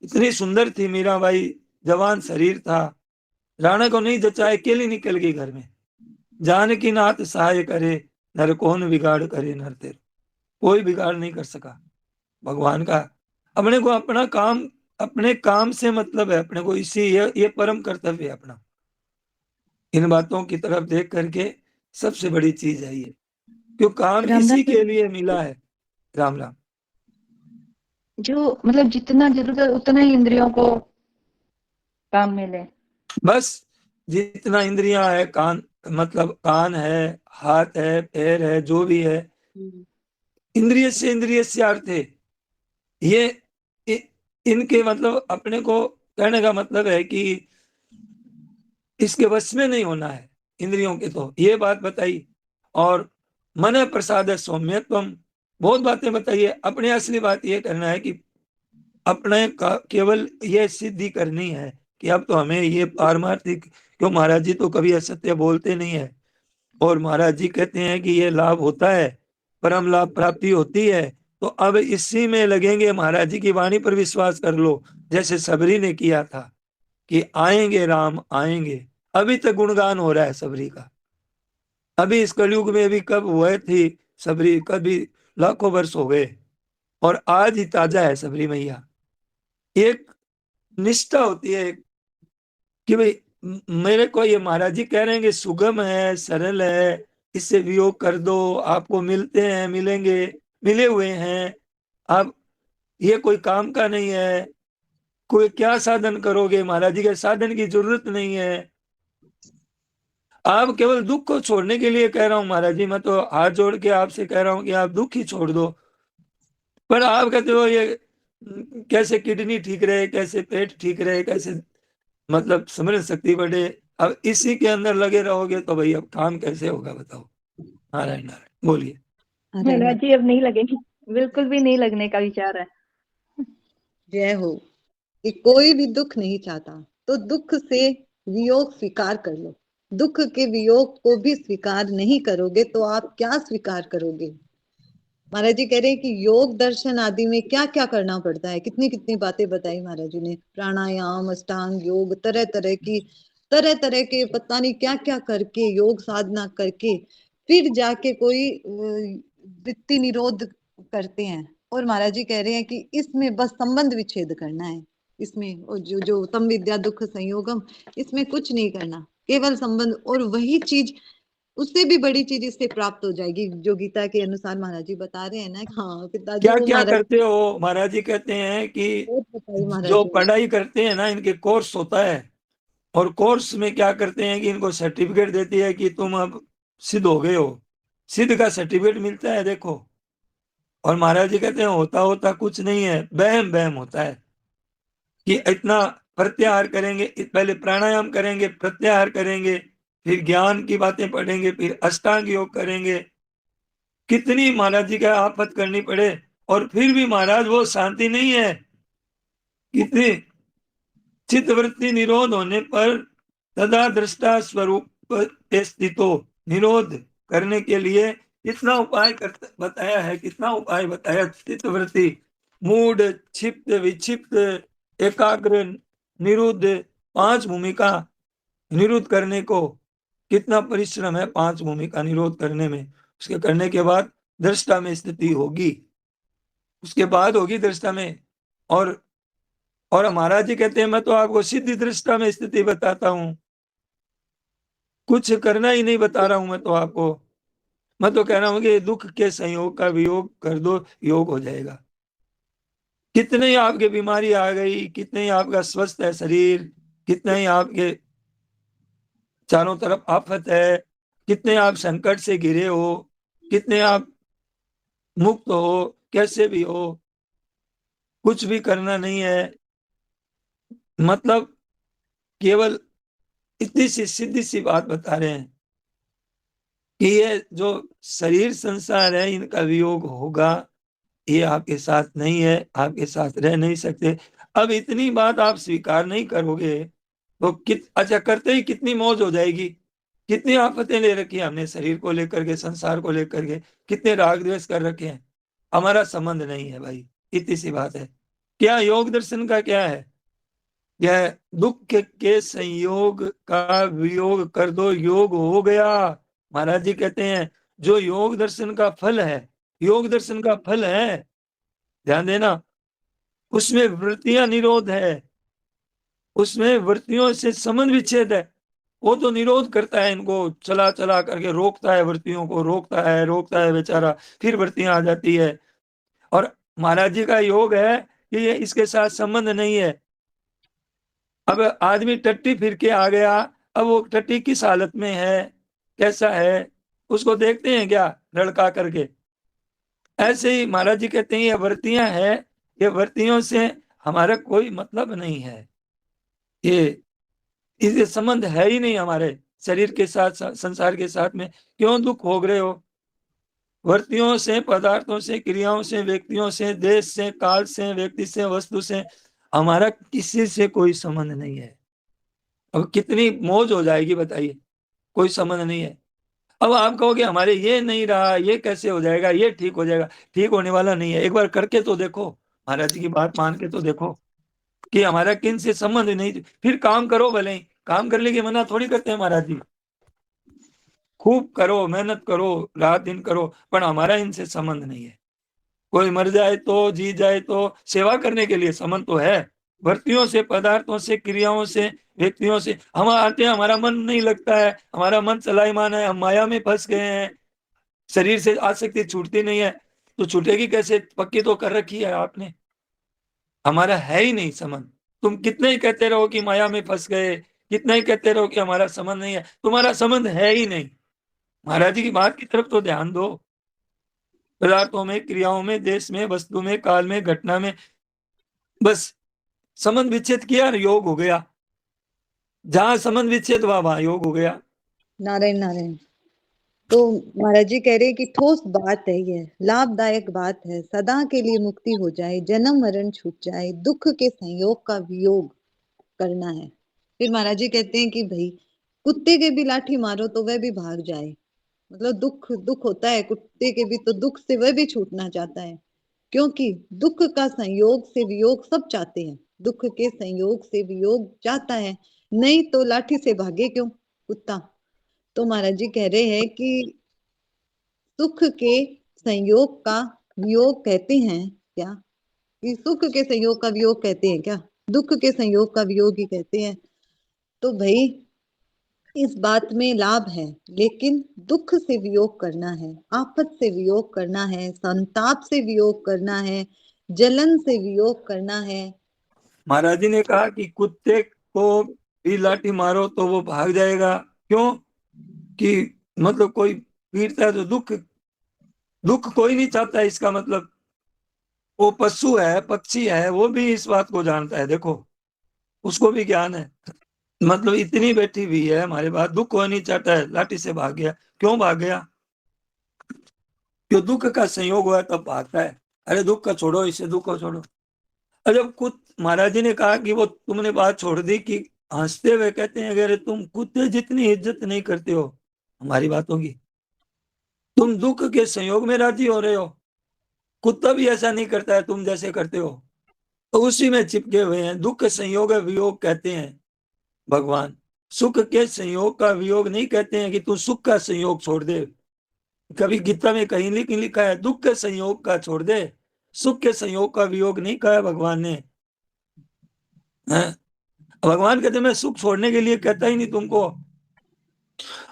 इतनी सुंदर थी मीराबाई, जवान शरीर था, राणा को नहीं जचा, अकेली निकल गई घर में। जानकी नाथ सहाय करे, नर कौन बिगाड़ करे नर तेरे। कोई बिगाड़ नहीं कर सका भगवान का। अपने को अपना काम, अपने काम से मतलब है अपने को, इसी ये परम कर्तव्य है अपना। इन बातों की तरफ देख करके सबसे बड़ी चीज है ये, क्यों काम राम इसी राम। के लिए मिला है। राम राम। जो मतलब जितना जरूरत है उतना ही इंद्रियों को काम मिले। बस जितना इंद्रियां है, कान मतलब कान है, हाथ है, पैर है, जो भी है, इंद्रिय से अर्थ है ये, इ, इनके मतलब अपने को कहने का मतलब है कि इसके वश में नहीं होना है इंद्रियों के, तो ये बात बताई। और मन प्रसाद सौम्यत्वम, बहुत बातें बताइए। अपने असली बात ये करना है कि अपने का केवल ये सिद्धि करनी है कि अब तो हमें ये पारमार्थिक, क्यों महाराज जी तो कभी असत्य बोलते नहीं है, और महाराज जी कहते हैं कि ये लाभ होता है, परम लाभ प्राप्ति होती है, तो अब इसी में लगेंगे। महाराज जी की वाणी पर विश्वास कर लो, जैसे सबरी ने किया था कि आएंगे राम आएंगे। अभी तक गुणगान हो रहा है सबरी का। अभी इस कलयुग में भी कब हुए थी सबरी, कभी लाखों वर्ष हो गए, और आज ही ताजा है सबरी मैया। एक निष्ठा होती है कि भाई मेरे को ये महाराज जी कह रहे हैं कि सुगम है, सरल है, इससे वियोग कर दो, आपको मिलते हैं, मिलेंगे, मिले हुए हैं, आप ये कोई काम का नहीं है, कोई क्या साधन करोगे, महाराज जी के साधन की जरूरत नहीं है, आप केवल दुख को छोड़ने के लिए कह रहा हूं महाराज जी, मैं तो हाथ जोड़ के आपसे कह रहा हूं कि आप दुख ही छोड़ दो। पर आप कहते हो ये कैसे किडनी ठीक रहे, कैसे पेट ठीक रहे, कैसे मतलब समझ शक्ति बढ़े। अब इसी के अंदर लगे रहोगे तो भाई अब काम कैसे होगा बताओ। नारायण नारायण, बोलिए। महाराज जी अब नहीं लगेंगे, बिल्कुल भी नहीं लगने का विचार है। जय हो। कि कोई भी दुख नहीं चाहता तो दुख से वियोग स्वीकार कर लो। दुख के वियोग को भी स्वीकार नहीं करोगे तो आप क्या स्वीकार करोगे। महाराज जी कह रहे हैं कि योग दर्शन आदि में क्या क्या करना पड़ता है, कितनी कितनी बातें बताई महाराज जी ने। प्राणायाम, अष्टांग योग, तरह तरह के पता नहीं क्या क्या करके, योग साधना करके फिर जाके कोई वृत्ति निरोध करते हैं। और महाराज जी कह रहे हैं कि इसमें बस संबंध विच्छेद करना है। इसमें और जो तम विद्या दुख संयोगम, इसमें कुछ नहीं करना, केवल संबंध। और वही चीज, उससे भी बड़ी चीज इससे प्राप्त हो जाएगी, जो गीता के अनुसार महाराज जी बता रहे हैं ना। हाँ पिताजी, क्या वो क्या महाराज करते हो, महाराज जी कहते हैं कि बहुत बताई महाराज जो जी ने। पढ़ाई करते हैं ना, इनके कोर्स होता है, और कोर्स में क्या करते हैं कि इनको सर्टिफिकेट देती है कि तुम अब सिद्ध हो गए हो, सिद्ध का सर्टिफिकेट मिलता है देखो। और महाराज जी कहते हैं होता होता कुछ नहीं है, बहम बहम होता है कि इतना प्रत्याहार करेंगे, पहले प्राणायाम करेंगे, प्रत्याहार करेंगे, फिर ज्ञान की बातें पढ़ेंगे, फिर अष्टांग योग करेंगे, कितनी महाराज जी का आफत करनी पड़े, और फिर भी महाराज वो शांति नहीं है। कितनी चित्तवृत्ति निरोध होने पर तदा दृष्टा स्वरूप स्थितो, निरोध करने के लिए कितना उपाय बताया है, कितना उपाय बताया। चित्तवृत्ति मूड, क्षिप्त, विक्षिप्त, एकाग्र, निरुद्ध, 5 भूमिका निरुद्ध करने को कितना परिश्रम है, 5 भूमिका निरोध करने में। उसके करने के बाद दृष्टा में स्थिति होगी, उसके बाद होगी दृष्टा में। और महाराज जी कहते हैं मैं तो आपको सिद्धि दृष्टा में स्थिति बताता हूं, कुछ करना ही नहीं बता रहा हूं मैं तो आपको। मैं तो कह रहा हूं कि दुख के संयोग का वियोग कर दो, योग हो जाएगा। कितने ही आपके बीमारी आ गई, कितने ही आपका स्वस्थ है शरीर, कितने ही आपके चारों तरफ आफत है, कितने आप संकट से घिरे हो, कितने आप मुक्त हो, कैसे भी हो, कुछ भी करना नहीं है। मतलब केवल इतनी सी सीधी सी बात बता रहे हैं कि ये जो शरीर संसार है, इनका वियोग होगा, ये आपके साथ नहीं है, आपके साथ रह नहीं सकते। अब इतनी बात आप स्वीकार नहीं करोगे तो अच्छा करते ही कितनी मौज हो जाएगी। कितनी आफतें ले रखी है हमने शरीर को लेकर के, संसार को लेकर के, कितने राग द्वेष कर रखे हैं। हमारा संबंध नहीं है भाई, इतनी सी बात है। क्या योग दर्शन का क्या है, यह दुख के संयोग का वियोग कर दो, योग हो गया। महाराज जी कहते हैं जो योग दर्शन का फल है, योग दर्शन का फल है, ध्यान देना, उसमें वृत्तियां निरोध है, उसमें वृत्तियों से संबंध विच्छेद है। वो तो निरोध करता है, इनको चला चला करके रोकता है, वृत्तियों को रोकता है बेचारा, फिर वृत्तियां आ जाती है। और महाराज जी का योग है कि ये इसके साथ संबंध नहीं है। अब आदमी टट्टी फिर के आ गया, अब वो टट्टी किस हालत में है, कैसा है, उसको देखते हैं क्या लड़का करके। ऐसे ही महाराज जी कहते हैं ये वृत्तियां है, ये वृत्तियों से हमारा कोई मतलब नहीं है, ये इससे संबंध है ही नहीं हमारे। शरीर के साथ, संसार के साथ में क्यों दुख भोग रहे हो? वृत्तियों से, पदार्थों से, क्रियाओं से, व्यक्तियों से, देश से, काल से, व्यक्ति से, वस्तु से हमारा किसी से कोई संबंध नहीं है। अब कितनी मौज हो जाएगी बताइए, कोई संबंध नहीं है। अब आप कहोगे हमारे ये नहीं रहा, ये कैसे हो जाएगा, ये ठीक हो जाएगा। ठीक होने वाला नहीं है। एक बार करके तो देखो, महाराज जी की बात मान के तो देखो कि हमारा किन से संबंध नहीं। फिर काम करो, भले ही काम करने की मना थोड़ी करते हैं महाराज जी। खूब करो, मेहनत करो, रात दिन करो, पर हमारा इनसे संबंध नहीं है। कोई मर जाए तो, जी जाए तो, सेवा करने के लिए संबंध तो है। वृत्तियों से, पदार्थों से, क्रियाओं से, व्यक्तियों से हम आते हैं, हमारा मन नहीं लगता है, हमारा मन चलायमान है, हम माया में फंस गए हैं, शरीर से आसक्ति छूटती नहीं है। तो छूटेगी कैसे? पक्की तो कर रखी है आपने। हमारा है ही नहीं संबंध। तुम कितने ही कहते रहो कि माया में फंस गए, कितना ही कहते रहो कि हमारा संबंध नहीं है, तुम्हारा संबंध है ही नहीं। महाराज जी की बात की तरफ तो ध्यान दो। पदार्थों में, क्रियाओं में, देश में, वस्तु में, काल में, घटना में, बस संबंध विच्छेद किया, योग हो गया। जहां संबंध विच्छेद हुआ वहां योग हो गया। नारायण नारायण। तो महाराज जी कह रहे हैं कि ठोस बात है, ये लाभदायक बात है, सदा के लिए मुक्ति हो जाए, जन्म मरण छूट जाए, दुख के संयोग का वियोग करना है। फिर महाराज जी कहते हैं कि भाई कुत्ते के भी लाठी मारो तो वह भी भाग जाए। मतलब दुख दुख होता है कुत्ते के भी, तो दुख से वह भी छूटना चाहता है, क्योंकि दुख का संयोग से वियोग सब चाहते हैं। दुख के संयोग से वियोग चाहता है, नहीं तो लाठी से भागे क्यों कुत्ता। तो महाराज जी कह रहे हैं कि सुख के संयोग का वियोग कहते हैं क्या, कि सुख के संयोग का वियोग कहते हैं क्या, दुख के संयोग का वियोग ही कहते हैं। तो भाई इस बात में लाभ है, लेकिन दुख से वियोग करना है, आफत से वियोग करना है, संताप से वियोग करना है, जलन से वियोग करना है। महाराज जी ने कहा कि कुत्ते को भी लाठी मारो तो वो भाग जाएगा। क्यों? कि मतलब कोई पीड़ता है तो दुख, दुख कोई नहीं चाहता। इसका मतलब वो पशु है, पक्षी है, वो भी इस बात को जानता है। देखो, उसको भी ज्ञान है। मतलब इतनी बैठी हुई है हमारे पास, दुख कोई नहीं चाहता है, लाठी से भाग गया। क्यों भाग गया? जो दुख का संयोग हुआ तब भागता है। अरे दुख का छोड़ो, इसे दुख को छोड़ो। और जब कुछ महाराज जी ने कहा कि वो तुमने बात छोड़ दी, कि हंसते हुए कहते हैं अगर तुम कुत्ते जितनी इज्जत नहीं करते हो हमारी बातों की, तुम दुख के संयोग में राजी हो रहे हो। कुत्ता भी ऐसा नहीं करता है तुम जैसे करते हो, तो उसी में चिपके हुए हैं। दुख संयोग वियोग कहते हैं भगवान। सुख के संयोग का वियोग नहीं कहते हैं कि तू सुख का संयोग छोड़ दे। कभी गीता में कहीं लिखा है दुख के संयोग का छोड़ दे, सुख के संयोग का वियोग नहीं कहा है भगवान ने। है? भगवान कहते मैं सुख छोड़ने के लिए कहता ही नहीं तुमको।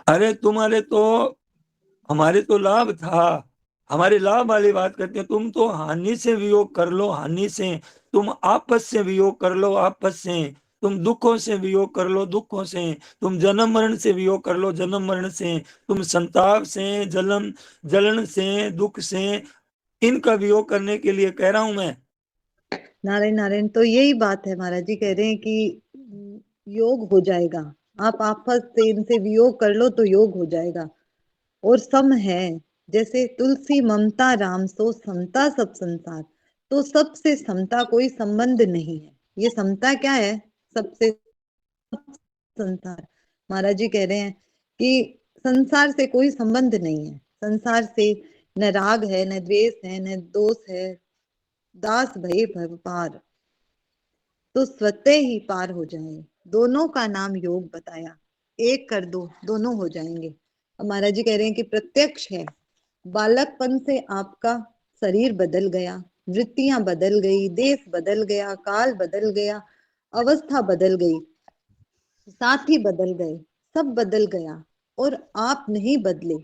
अरे तुम्हारे तो, हमारे तो लाभ था, हमारे लाभ वाली बात करते हैं। तुम तो हानि से वियोग कर लो, हानि से। तुम आपस से वियोग कर लो, आपस से। तुम दुखों से वियोग कर लो, दुखों से। तुम जन्म मरण से वियोग कर लो, जन्म मरण से। तुम संताप से, जलन से, दुख से, इनका वियोग करने के लिए कह रहा हूं मैं। नारायण नारायण। तो यही बात है, महाराज जी कह रहे हैं कि योग हो जाएगा, आप आपस से इनसे वियोग कर लो तो योग हो जाएगा। और सम है, जैसे तुलसी ममता राम सो समता सब संसार। तो सबसे समता कोई संबंध नहीं है। ये समता क्या है? सबसे संसार। महाराज जी कह रहे हैं कि संसार से कोई संबंध नहीं है, संसार से न राग है, न द्वेष है, न दोष है। दास भय भव पार, तो स्वतः ही पार हो जाए। दोनों का नाम योग बताया, एक कर दो दोनों हो जाएंगे। महाराज जी कह रहे हैं कि प्रत्यक्ष है, बालकपन से आपका शरीर बदल गया, वृत्तियां बदल गई, देश बदल गया, काल बदल गया, अवस्था बदल गई, साथी बदल गए, सब बदल गया, और आप नहीं बदले।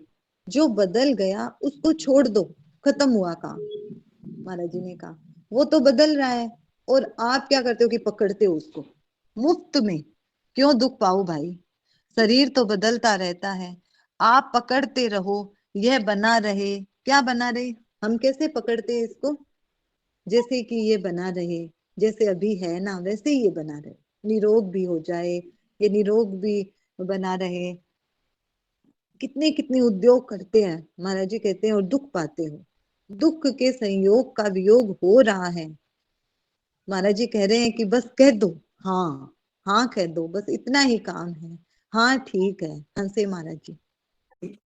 जो बदल गया उसको छोड़ दो, खत्म हुआ काम। महाराज जी ने कहा वो तो बदल रहा है, और आप क्या करते हो कि पकड़ते हो उसको मुफ्त में। क्यों दुख पाओ भाई, शरीर तो बदलता रहता है, आप पकड़ते रहो, यह बना रहे। क्या बना रहे? हम कैसे पकड़ते हैं इसको? जैसे कि ये बना रहे, जैसे अभी है ना वैसे ही ये बना रहे, निरोग भी हो जाए, ये निरोग भी बना रहे, कितने कितने उद्योग करते हैं, महाराज जी कहते हैं, और दुख पाते हो। दुख के संयोग का वियोग हो रहा है। महाराज जी कह रहे हैं कि बस कह दो, हाँ हाँ कह दो, बस इतना ही काम है। हाँ ठीक है, हंसे महाराज जी।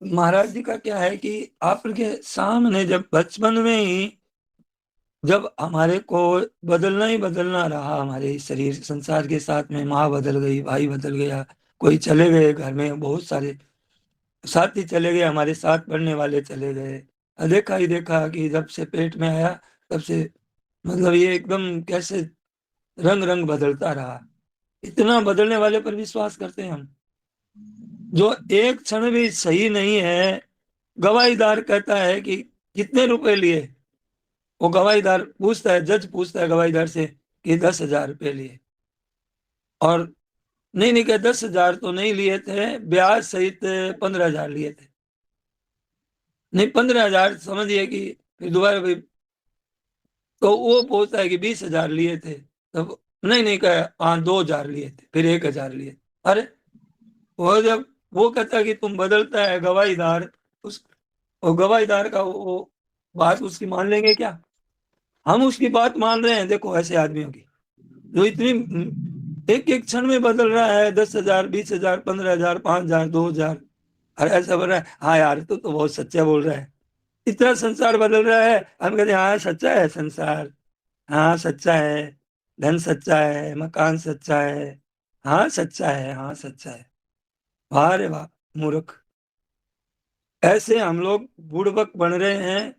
महाराज जी का क्या है कि आपके सामने जब बचपन में ही जब हमारे को बदलना ही बदलना रहा, हमारे इस शरीर संसार के साथ में, माँ बदल गई, भाई बदल गया, कोई चले गए, घर में बहुत सारे साथी चले गए, हमारे साथ पढ़ने वाले चले गए। देखा ही देखा कि जब से पेट में आया तब से मतलब ये एकदम कैसे रंग रंग बदलता रहा। इतना बदलने वाले पर विश्वास करते हैं हम, जो एक क्षण भी सही नहीं है। गवाहीदार कहता है कि कितने रुपए लिए, वो गवाहीदार पूछता है, जज पूछता है गवाहीदार से कि 10,000 रुपये लिए, और नहीं नहीं, क्या 10,000 तो नहीं लिए थे, ब्याज सहित 15,000 लिए थे। नहीं 15,000 समझिए कि फिर दोबारा भाई, तो वो पूछता है कि 20,000 लिए थे, तब नहीं नहीं, कहा हाँ 2,000 लिए थे, फिर 1,000 लिए। अरे वो जब वो कहता है कि तुम बदलता है गवाहीदार, उस वो गवाहीदार का वो बात उसकी मान लेंगे क्या? हम उसकी बात मान रहे हैं। देखो ऐसे आदमियों की जो इतनी एक एक क्षण में बदल रहा है, 10,000, 20,000, 15,000, 5,000, 2,000, और ऐसा बोल रहा है हाँ यार तू तो बहुत सच्चा बोल रहा है, इतना संसार बदल रहा है। हम कहते हैं हाँ सच्चा है संसार, हाँ सच्चा है, धन सच्चा है, मकान सच्चा है, हाँ सच्चा है, हाँ सच्चा है। वाह रे वाह मूर्ख, ऐसे हम लोग बुड़बक बन रहे हैं।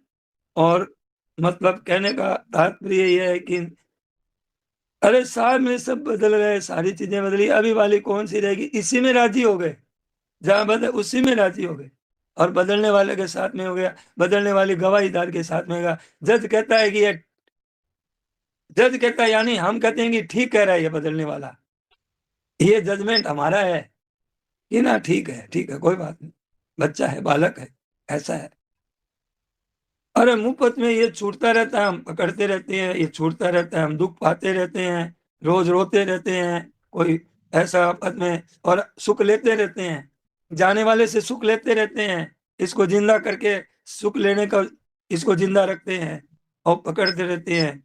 और मतलब कहने का तात्पर्य यह है कि अरे साहब में सब बदल गए, सारी चीजें बदली, अभी वाली कौन सी रहेगी, इसी में राजी हो गए, जहां बदल उसी में राजी हो गए, और बदलने वाले के साथ में हो गया, बदलने वाली गवाहीदार के साथ में होगा। जज कहता है कि ये, जज कहता है यानी हम कहते हैं कि ठीक कह रहा है ये बदलने वाला, ये जजमेंट हमारा है कि ना, ठीक है ठीक है, कोई बात नहीं, बच्चा है, बालक है, ऐसा है। अरे मुफ्त में ये छूटता रहता है, हम पकड़ते रहते हैं, ये छूटता रहता है, हम दुख पाते रहते हैं, रोज रोते रहते हैं, कोई ऐसा आपद में, और सुख लेते रहते हैं, जाने वाले से सुख लेते रहते हैं, इसको जिंदा करके सुख लेने का, इसको जिंदा रखते हैं और पकड़ते रहते हैं।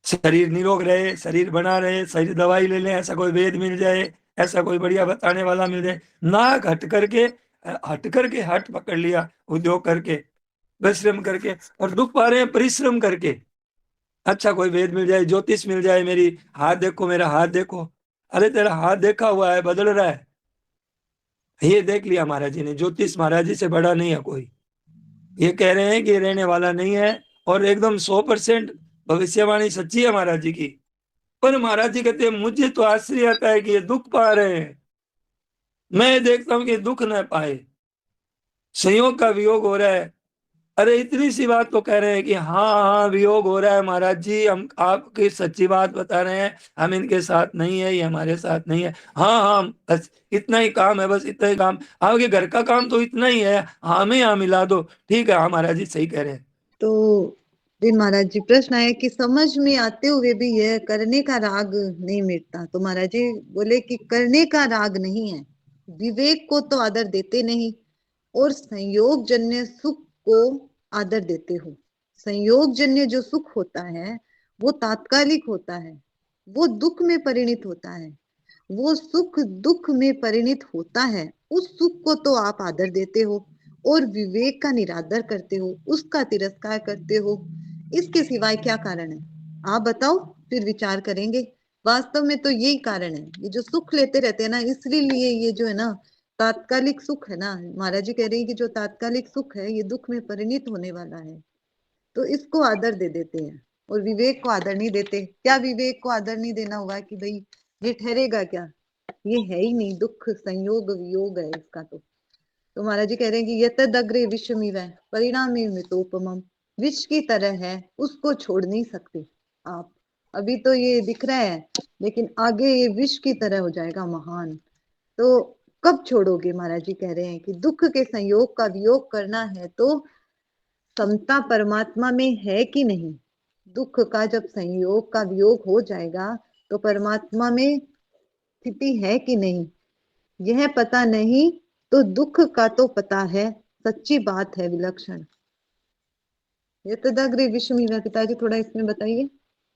शरीर निरोग रहे, शरीर बना रहे, शरीर दवाई ले लें, ऐसा कोई वेद मिल जाए, ऐसा कोई बढ़िया बताने वाला मिल जाए, नाक हट करके हट पकड़ लिया, उद्योग करके, परिश्रम करके, और दुख पा रहे हैं परिश्रम करके। अच्छा कोई वेद मिल जाए, ज्योतिष मिल जाए, मेरी हाथ देखो, मेरा हाथ देखो, अरे तेरा हाथ देखा हुआ है, बदल रहा है, ये देख लिया महाराज जी ने, ज्योतिष महाराज जी से बड़ा नहीं है कोई। ये कह रहे हैं कि ये रहने वाला नहीं है, और एकदम 100% भविष्यवाणी सच्ची है महाराज जी की। पर महाराज जी कहते हैं मुझे तो आश्चर्य आता है कि ये दुख पा रहे हैं, मैं देखता हूं कि दुख न पाए, संयोग का वियोग हो रहा है। अरे इतनी सी बात तो कह रहे हैं कि हाँ हाँ वियोग हो रहा है महाराज जी, हम आपकी सच्ची बात बता रहे हैं, हम इनके साथ नहीं है, ये हमारे साथ नहीं है, हाँ हाँ बस इतना ही काम है, बस इतना ही काम, आपके घर का काम तो इतना ही है, हमें यहाँ मिला दो, ठीक है हाँ महाराज जी सही कह रहे हैं। तो फिर महाराज जी प्रश्न आया कि समझ में आते हुए भी यह करने का राग नहीं मिटता। तो महाराज जी बोले कि करने का राग नहीं है, विवेक को तो आदर देते नहीं, और संयोग जन्य सुख को आदर देते हो। संयोग जन्य जो सुख होता है वो तात्कालिक होता है, वो दुख में परिणित होता है, वो सुख दुख में परिणित होता है, उस सुख को तो आप आदर देते हो और विवेक का निरादर करते हो, उसका तिरस्कार करते हो। इसके सिवाय क्या कारण है आप बताओ, फिर विचार करेंगे। वास्तव में तो यही कारण है, ये जो सुख लेते रहते हैं ना, इसलिए ये जो है ना तात्कालिक सुख है ना, महाराज जी कह रहे हैं कि जो तात्कालिक सुख है ये दुख में परिणित होने वाला है, तो इसको आदर दे देते हैं और विवेक को आदर नहीं देते। क्या विवेक को आदर नहीं देना हुआ कि भाई ये ठहरेगा क्या, ये है ही नहीं, दुख संयोग वियोग है इसका। तो महाराज जी कह रहे हैं कि यतद अग्रे विषमिव परिणामी मृतोपमम, विष की तरह है, उसको छोड़ नहीं सकते आप। अभी तो ये दिख रहा है, लेकिन आगे ये विष की तरह हो जाएगा महान। तो कब छोड़ोगे? महाराज जी कह रहे हैं कि दुख के संयोग का वियोग करना है तो समता परमात्मा में है कि नहीं। दुख का जब संयोग का वियोग हो जाएगा तो परमात्मा में स्थिति है कि नहीं, यह पता नहीं तो दुख का तो पता है, सच्ची बात है विलक्षण। यतदग्रे विषमिव। पिताजी थोड़ा इसमें बताइए।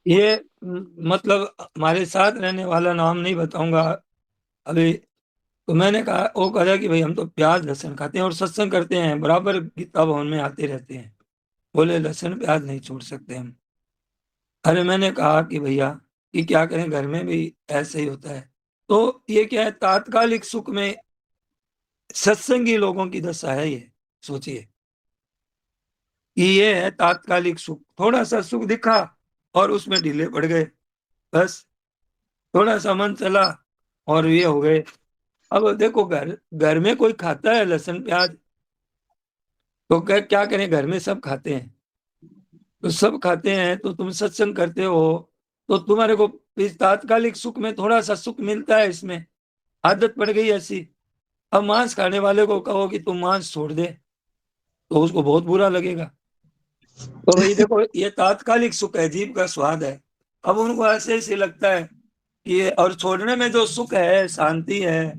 ये मतलब हमारे साथ रहने वाला नाम नहीं बताऊंगा अभी। तो मैंने कहा, वो कहा कि भाई हम तो प्याज लहसुन खाते हैं और सत्संग करते हैं, बराबर गीता भवन में आते रहते हैं। बोले लहसुन प्याज नहीं छोड़ सकते हम। अरे मैंने कहा कि भैया कि क्या करें, घर में भी ऐसे ही होता है। तो ये क्या है, तात्कालिक सुख में सत्संगी लोगों की दशा है ये। सोचिए कि ये है तात्कालिक सुख, थोड़ा सा सुख दिखा और उसमें ढीले पड़ गए, बस थोड़ा सा मन चला और ये हो गए। अब देखो, घर घर में कोई खाता है लहसुन प्याज, तो क्या करें, घर में सब खाते हैं। तो सब खाते हैं तो तुम सत्संग करते हो, तो तुम्हारे को इस तात्कालिक सुख में थोड़ा सा सुख मिलता है, इसमें आदत पड़ गई ऐसी। अब मांस खाने वाले को कहो कि तुम मांस छोड़ दे, तो उसको बहुत बुरा लगेगा। तो भाई देखो, ये तात्कालिक सुख है, जीभ का स्वाद है। अब उनको ऐसे ऐसे लगता है कि और छोड़ने में जो सुख है, शांति है,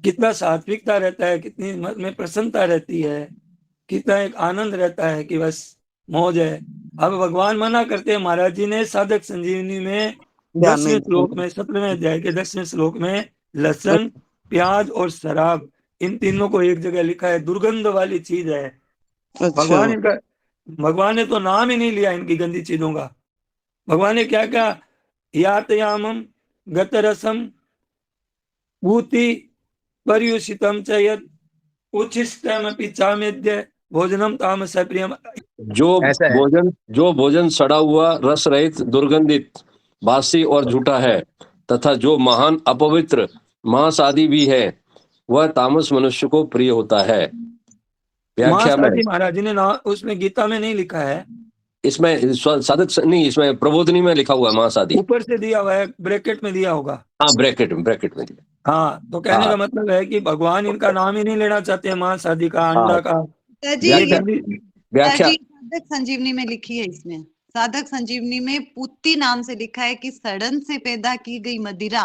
कितना सात्विकता रहता है, कितनी मन में प्रसन्नता रहती है, कितना एक आनंद रहता है कि बस मौज है। अब भगवान मना करते हैं, महाराज जी ने साधक संजीवनी में 10वें श्लोक में, 17वें अध्याय के 10वें श्लोक में लहसुन, प्याज और शराब, इन तीनों को एक जगह लिखा है, दुर्गंध वाली चीज है। भगवान ने तो नाम ही नहीं लिया इनकी गंदी चीजों का। भगवान ने क्या कहा, यातयामम गतरसम भूति पर्युषितम च यत् उच्छिष्टमपि चामेद्य भोजनम तामस प्रियम। जो भोजन सड़ा हुआ, रस रहित, दुर्गंधित, बासी और झूठा है, तथा जो महान अपवित्र, मांस आदि भी है, वह तामस मनुष्य को प्रिय होता है। व्याख्या में महाराज जी ने ना, उसमें गीता में नहीं लिखा है, इसमें साधक नहीं, इसमें प्रबोधनी में लिखा हुआ है मांस आदि, ऊपर से दिया हुआ है, ब्रैकेट में दिया होगा। हाँ, ब्रैकेट में दिया। हाँ, तो कहने का मतलब है कि भगवान इनका नाम ही नहीं लेना चाहते हैं, मांस आदि का, अंडा का। व्याख्या साधक संजीवनी में लिखी है, इसमें साधक संजीवनी में पुत्ती नाम से लिखा है कि सड़न से पैदा की गई मदिरा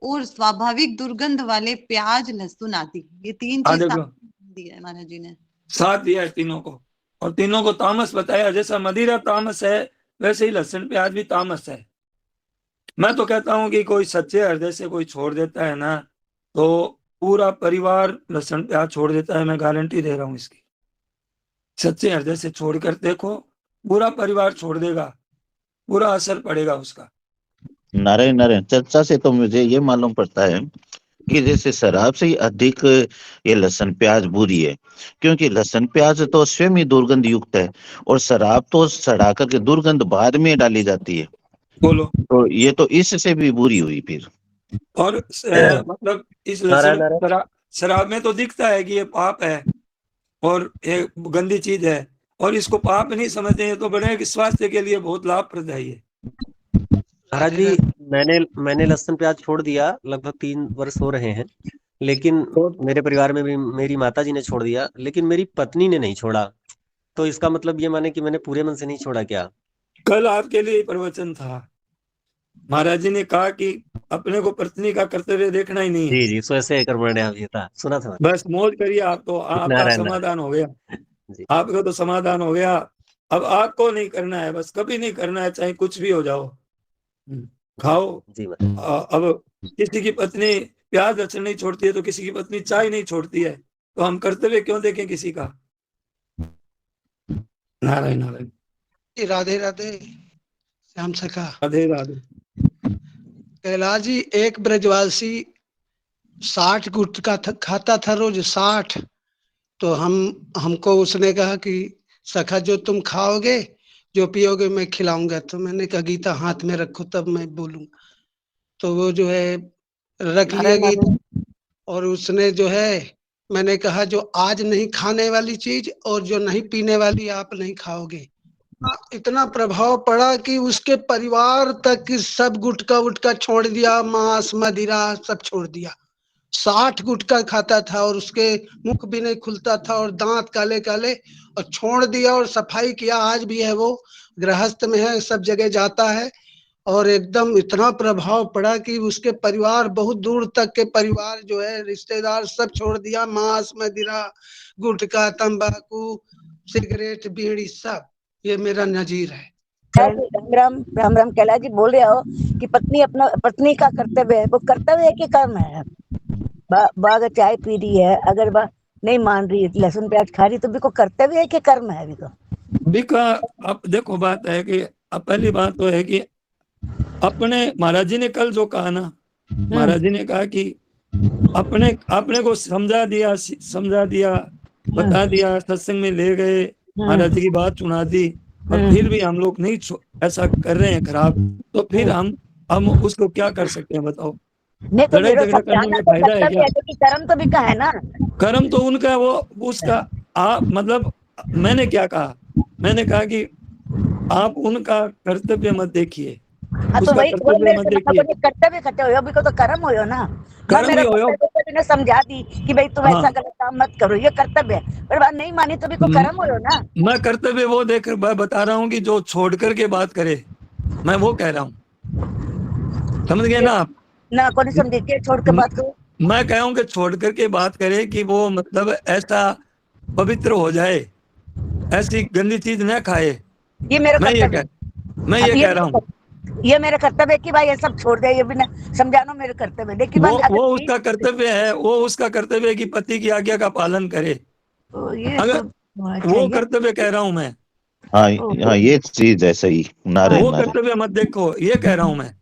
और स्वाभाविक दुर्गंध वाले प्याज लहसुन आदि, ये तीन चीज दी है महाराज जी ने, साथ दिया है तीनों को, और तीनों को तामस बताया। जैसा मदिरा तामस है, वैसे ही लहसुन प्याज भी तामस है। मैं तो कहता हूं कि कोई सच्चे हृदय से कोई छोड़ देता है ना, तो पूरा परिवार लहसुन प्याज छोड़ देता है, मैं गारंटी दे रहा हूं इसकी। सच्चे हृदय से छोड़कर देखो, पूरा परिवार छोड़ देगा, पूरा असर पड़ेगा उसका। नारायण नारायण। चर्चा से तो मुझे ये मालूम पड़ता है कि जैसे शराब से ही अधिक ये लहसुन प्याज बुरी है, क्योंकि लहसुन प्याज तो स्वयं ही दुर्गंध युक्त है और शराब तो सड़ा करके दुर्गंध बाद में डाली जाती है। बोलो, तो ये तो इससे भी बुरी हुई फिर। और मतलब इस लहसुन शराब में तो दिखता है कि ये पाप है और ये गंदी चीज है, और इसको पाप नहीं समझते हैं, तो बड़े स्वास्थ्य के लिए बहुत लाभप्रद है ये। महाराज जी, मैंने लहसुन प्याज छोड़ दिया, लगभग 3 वर्ष हो रहे हैं, लेकिन मेरे परिवार में भी मेरी माता जी ने छोड़ दिया, लेकिन मेरी पत्नी ने नहीं छोड़ा। तो इसका मतलब ये माने कि मैंने पूरे मन से नहीं छोड़ा क्या? कल आपके लिए प्रवचन था, महाराज जी ने कहा कि अपने को पत्नी का कर्तव्य देखना ही नहीं है। जी, स्वयं कर्मण्य था, सुना था। बस मौज करिए आप, तो आपका समाधान हो गया, आपका तो समाधान हो गया। अब आपको नहीं करना है, बस कभी नहीं करना है, चाहे कुछ भी हो जाओ, खाओ जी। अब किसी की पत्नी प्याज लहसुन नहीं छोड़ती है, तो किसी की पत्नी चाय नहीं छोड़ती है, तो हम कर्तव्य क्यों देखें किसी का। नारायण नारायण। राधे राधे श्याम सखा। राधे राधे। कैलाश जी, एक ब्रजवासी 60 गुटखा खाता था रोज, 60। तो हमको उसने कहा कि सखा जो तुम खाओगे, जो पियोगे, मैं खिलाऊंगा। तो मैंने कहा गीता हाथ में रखो तब मैं बोलूंगा। तो वो जो है रख लिया गीता, और उसने जो है, मैंने कहा जो आज नहीं खाने वाली चीज और जो नहीं पीने वाली आप नहीं खाओगे। इतना प्रभाव पड़ा कि उसके परिवार तक सब गुटखा वुटखा छोड़ दिया, मांस मदिरा सब छोड़ दिया। 60 गुटखा खाता था और उसके मुख भी नहीं खुलता था और दांत काले काले, और छोड़ दिया और सफाई किया। आज भी है, वो गृहस्थ में है, सब जगह जाता है और एकदम इतना प्रभाव पड़ा कि उसके परिवार, बहुत दूर तक के परिवार जो है, रिश्तेदार सब छोड़ दिया, मांस मदिरा गुटखा तंबाकू सिगरेट बीड़ी सब। ये मेरा नजीर है। राम राम कैलाश जी बोल रहे हो कि पत्नी का कर्तव्य है, वो कर्तव्य है कि कर्म है? बाग चाय पी रही है, अगर नहीं मान रही, लहसुन प्याज खा रही, तो भी को कर्तव्य है कि कर्म है? बिका अब देखो बात है कि अब पहली बात तो है कि अपने महाराज जी ने कल जो कहा ना, महाराज जी ने कहा कि अपने को समझा दिया, बता दिया, सत्संग में ले गए, महाराज जी की बात सुना दी, और फिर भी हम लोग नहीं ऐसा कर रहे हैं खराब, तो फिर हम उसको क्या कर सकते हैं बताओ? नहीं तो लड़ाई झगड़ा करने में फायदा है क्या? कर्म तो भी का है ना। कर्म तो उनका है, वो उसका मतलब मैंने क्या कहा? मैंने कहा कि आप उनका कर्तव्य मत देखिए, तो वही मत देखिए। कर्तव्य करते हो, भी को तो कर्म हो ना। कर्म ही हो। मैंने समझा दी कि भाई तुम ऐसा गलत काम मत करो, ये कर्तव्य है, पर बात नहीं मानी तो भी को कर्म हो ना। मैं कर्तव्य वो देख बता रहा हूँ कि जो छोड़ करके बात करे, मैं वो कह रहा हूँ, समझ गए ना आप? ना कौन समझे के छोड़ के बात करो? मैं कह रहा हूँ कि छोड़ करके बात करे कि वो मतलब ऐसा पवित्र हो जाए, ऐसी गंदी चीज न खाए। ये मेरा मैं ये कह रहा हूँ, ये मेरा कर्तव्य है कि भाई ये सब छोड़ दे, ये भी समझाना मेरे कर्तव्य है। लेकिन वो उसका कर्तव्य है, वो उसका कर्तव्य है कि पति की आज्ञा का पालन करे। अगर वो कर्तव्य कह रहा हूँ मैं। हाँ ये चीज है सही। वो कर्तव्य मत देखो, ये कह रहा हूँ मैं।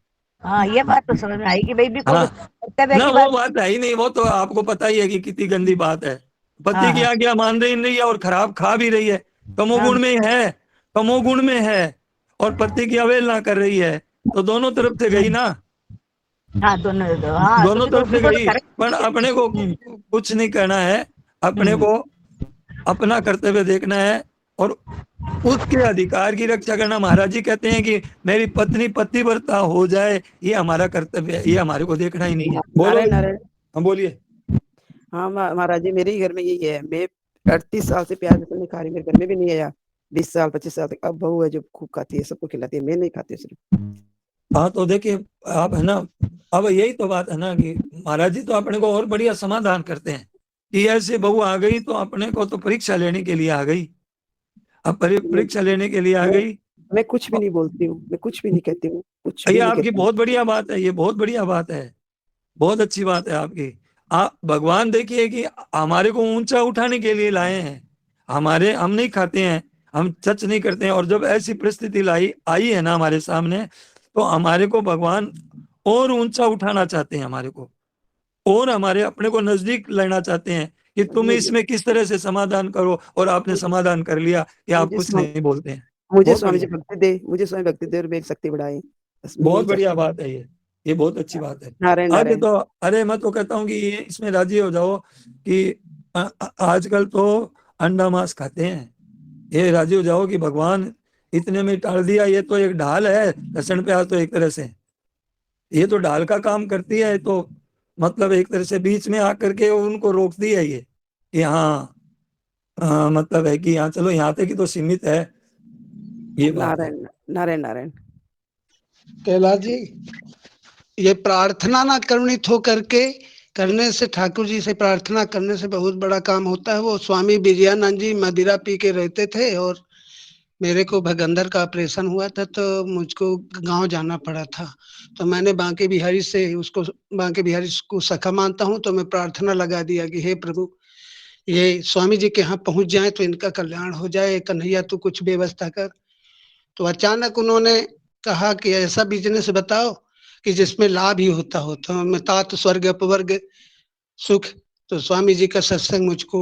हाँ ये बात तो समझ में आई कि भाई भी कर्तव्य ना वो बात है ही नहीं, वो तो आपको पता ही है कि कितनी गंदी बात है। पति की आज्ञा मान रही नहीं है और खराब खा भी रही है, तमोगुण में है, तमोगुण में है, और पति की अवहेलना कर रही है, तो दोनों तरफ से गई ना। दोनों तरफ से गई, पर अपने को कुछ नहीं करना है, अपने को अपना कर्तव्य देखना है और उसके अधिकार की रक्षा करना। महाराज जी कहते हैं कि मेरी पत्नी पतिव्रता हो जाए, ये हमारा कर्तव्य है, ये हमारे को देखना ही नहीं है। बोलो। हम बोलिए। हाँ महाराज जी, मेरे ही घर में यही है। मैं 38 साल से प्याज लहसुन नहीं खा रही, मेरे घर में भी नहीं आया 20 साल 25 साल तक। अब बहू है जो खूब खाती है, सबको खिलाती है, मैं नहीं खाती सिर्फ। हाँ तो देखिए आप, है ना, अब यही तो बात है ना कि महाराज जी तो अपने को और बढ़िया समाधान करते हैं कि ऐसे बहू आ गई तो अपने को तो परीक्षा लेने के लिए आ गई, अब परीक्षा लेने के लिए आ गई। मैं कुछ भी नहीं बोलती हूँ, मैं कुछ भी नहीं कहती हूँ, कुछ ये भी नहीं आपकी कहती। बहुत बढ़िया बात है, ये बहुत बढ़िया बात है, बहुत अच्छी बात है आपकी। आप भगवान देखिए कि हमारे को ऊंचा उठाने के लिए लाए हैं। हम नहीं खाते हैं, हम सच नहीं करते हैं, और जब ऐसी परिस्थिति आई है ना हमारे सामने, तो हमारे को भगवान और ऊंचा उठाना चाहते हैं हमारे को, और हमारे अपने को नजदीक लाना चाहते हैं कि तुम इसमें किस तरह से समाधान करो, और आपने समाधान कर लिया कि आप कुछ नहीं बोलते हैं। मुझे स्वामी जी भक्ति दे, मुझे स्वामी भक्ति दे और मेरी शक्ति बढ़ाए। बहुत बढ़िया बात है ये बहुत अच्छी बात है। आगे तो अरे मैं तो कहता हूँ कि ये इसमें राजी हो जाओ कि आजकल तो अंडा मांस खाते हैं, ये राजी हो जाओ कि भगवान इतने में टाल दिया। ये तो एक ढाल है, लहसुन प्याज तो एक तरह से ये तो ढाल का काम करती है, तो मतलब एक तरह से बीच में आकर के उनको रोकती है ये कि हाँ मतलब है कि हाँ चलो यहाँ तक ही तो सीमित है। ये नारायण नारायण नारायण। कैलाश जी, ये प्रार्थना ना करनित हो करके करने से, ठाकुर जी से प्रार्थना करने से बहुत बड़ा काम होता है। वो स्वामी विजयानंद जी मदिरा पी के रहते थे, और मेरे को भगंदर का ऑपरेशन हुआ था, तो मुझको गांव जाना पड़ा था। तो मैंने बांके बिहारी से उसको, बांके बिहारी को सखा मानता हूँ, तो मैं प्रार्थना लगा दिया कि हे प्रभु, ये स्वामी जी के यहाँ पहुंच जाए तो इनका कल्याण हो जाए, कन्हैया तू कुछ व्यवस्था कर। तो अचानक उन्होंने कहा कि ऐसा बिजनेस बताओ कि जिसमें लाभ ही होता हो। तो मैं तात स्वर्ग अपवर्ग सुख, तो स्वामी जी का सत्संग मुझको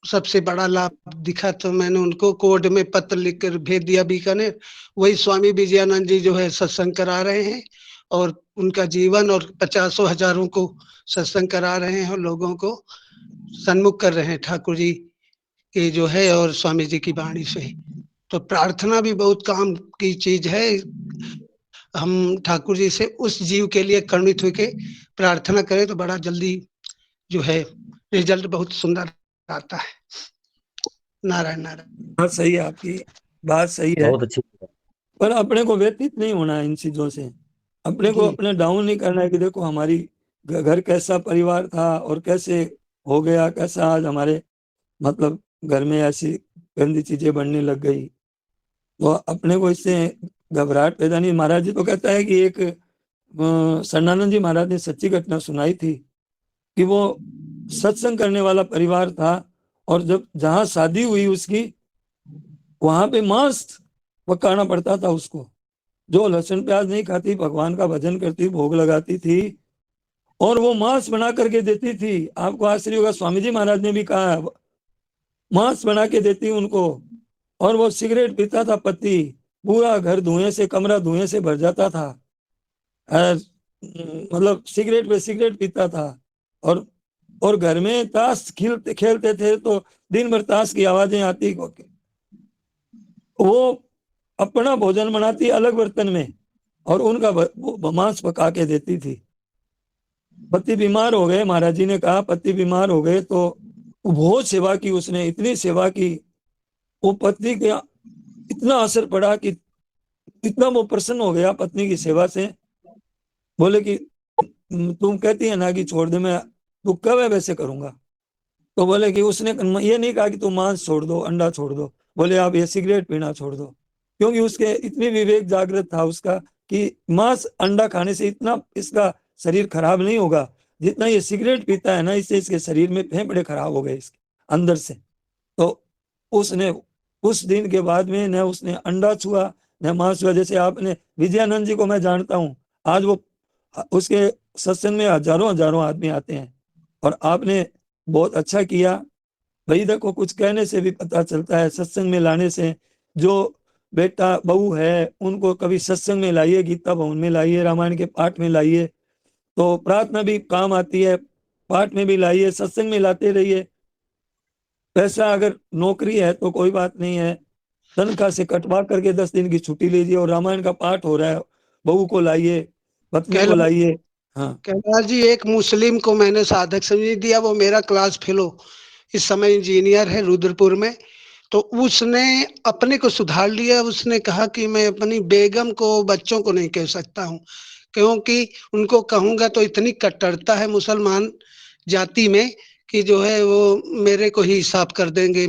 सबसे बड़ा लाभ दिखा। तो मैंने उनको कोर्ट में पत्र लिखकर भेज दिया बीकानेर। वही स्वामी विजयानंद जी जो है सत्संग करा रहे हैं, और उनका जीवन और 50 हजारों को सत्संग करा रहे हैं, और लोगों को सन्मुख कर रहे हैं ठाकुर जी के जो है और स्वामी जी की वाणी से। तो प्रार्थना भी बहुत काम की चीज है। हम ठाकुर जी से उस जीव के लिए करुणित होकर प्रार्थना करें तो बड़ा जल्दी जो है रिजल्ट बहुत सुंदर आता है। नारायण नारायण। बात सही है, आपकी बात सही है। बहुत अच्छी। पर अपने को व्यतीत नहीं होना है इन चीजों से, अपने को जी अपने डाउन नहीं करना है कि देखो हमारी घर कैसा परिवार था और कैसे हो गया, कैसा आज हमारे मतलब घर में ऐसी गंदी चीजें बनने लग गई। तो अपने को इससे घबराहट पैदा नहीं। महाराज जी तो कहता है कि एक शरणानंद जी महाराज ने सच्ची घटना सुनाई थी कि वो सत्संग करने वाला परिवार था और जब जहां शादी हुई उसकी, वहां पे मांस पकाना पड़ता था उसको। जो लहसुन प्याज नहीं खाती, भगवान का भजन करती, भोग लगाती थी और वो मांस बना करके देती थी। आपको आश्चर्य होगा, स्वामी जी महाराज ने भी कहा है, मांस बना के देती उनको। और वो सिगरेट पीता था पति, पूरा घर धुएं से, कमरा धुएं से भर जाता था। मतलब सिगरेट पे सिगरेट पीता था। और घर में ताश खेलते खेलते थे तो दिन भर ताश की आवाजें आती। वो अपना भोजन बनाती अलग बर्तन में और उनका मांस पका के देती थी। पति बीमार हो गए, महाराज जी ने कहा पति बीमार हो गए तो बहुत सेवा की उसने, इतनी सेवा की, वो पत्नी के इतना असर पड़ा कि इतना वो प्रसन्न हो गया पत्नी की सेवा से। बोले कि तुम कहती है ना कि छोड़ दे, मैं तू कब है वैसे करूंगा। तो बोले कि उसने ये नहीं कहा कि तुम मांस छोड़ दो, अंडा छोड़ दो, बोले आप ये सिगरेट पीना छोड़ दो। क्योंकि उसके इतनी विवेक जागृत था उसका कि मांस अंडा खाने से इतना इसका शरीर खराब नहीं होगा जितना ये सिगरेट पीता है ना, इससे इसके शरीर में फेफड़े खराब हो गए इसके अंदर से। तो उसने उस दिन के बाद में न उसने अंडा छुआ न मांस छुआ। जैसे आपने विजयानंद जी को मैं जानता हूँ, आज वो उसके सत्संग में हजारों हजारों आदमी आते हैं और आपने बहुत अच्छा किया भाई। देखो कुछ कहने से भी पता चलता है, सत्संग में लाने से। जो बेटा बहू है उनको कभी सत्संग में लाइए, गीता भवन में लाइए, रामायण के पाठ में लाइए, तो प्रार्थना भी काम आती है, पाठ में भी लाइए, सत्संग में लाते रहिए। पैसा अगर नौकरी है तो कोई बात नहीं है, तनख्वाह से कटवा करके 10 दिन की छुट्टी लीजिए और रामायण का पाठ हो रहा है, बहू को लाइए, पत्नी को लाइए। हाँ कैलाश जी, एक मुस्लिम को मैंने साधक समझ दिया, वो मेरा क्लास फेलो इस समय इंजीनियर है रुद्रपुर में। तो उसने अपने को सुधार लिया। उसने कहा कि मैं अपनी बेगम को, बच्चों को नहीं कह सकता हूँ, क्योंकि उनको कहूंगा तो इतनी कट्टरता है मुसलमान जाति में कि जो है वो मेरे को ही साफ कर देंगे,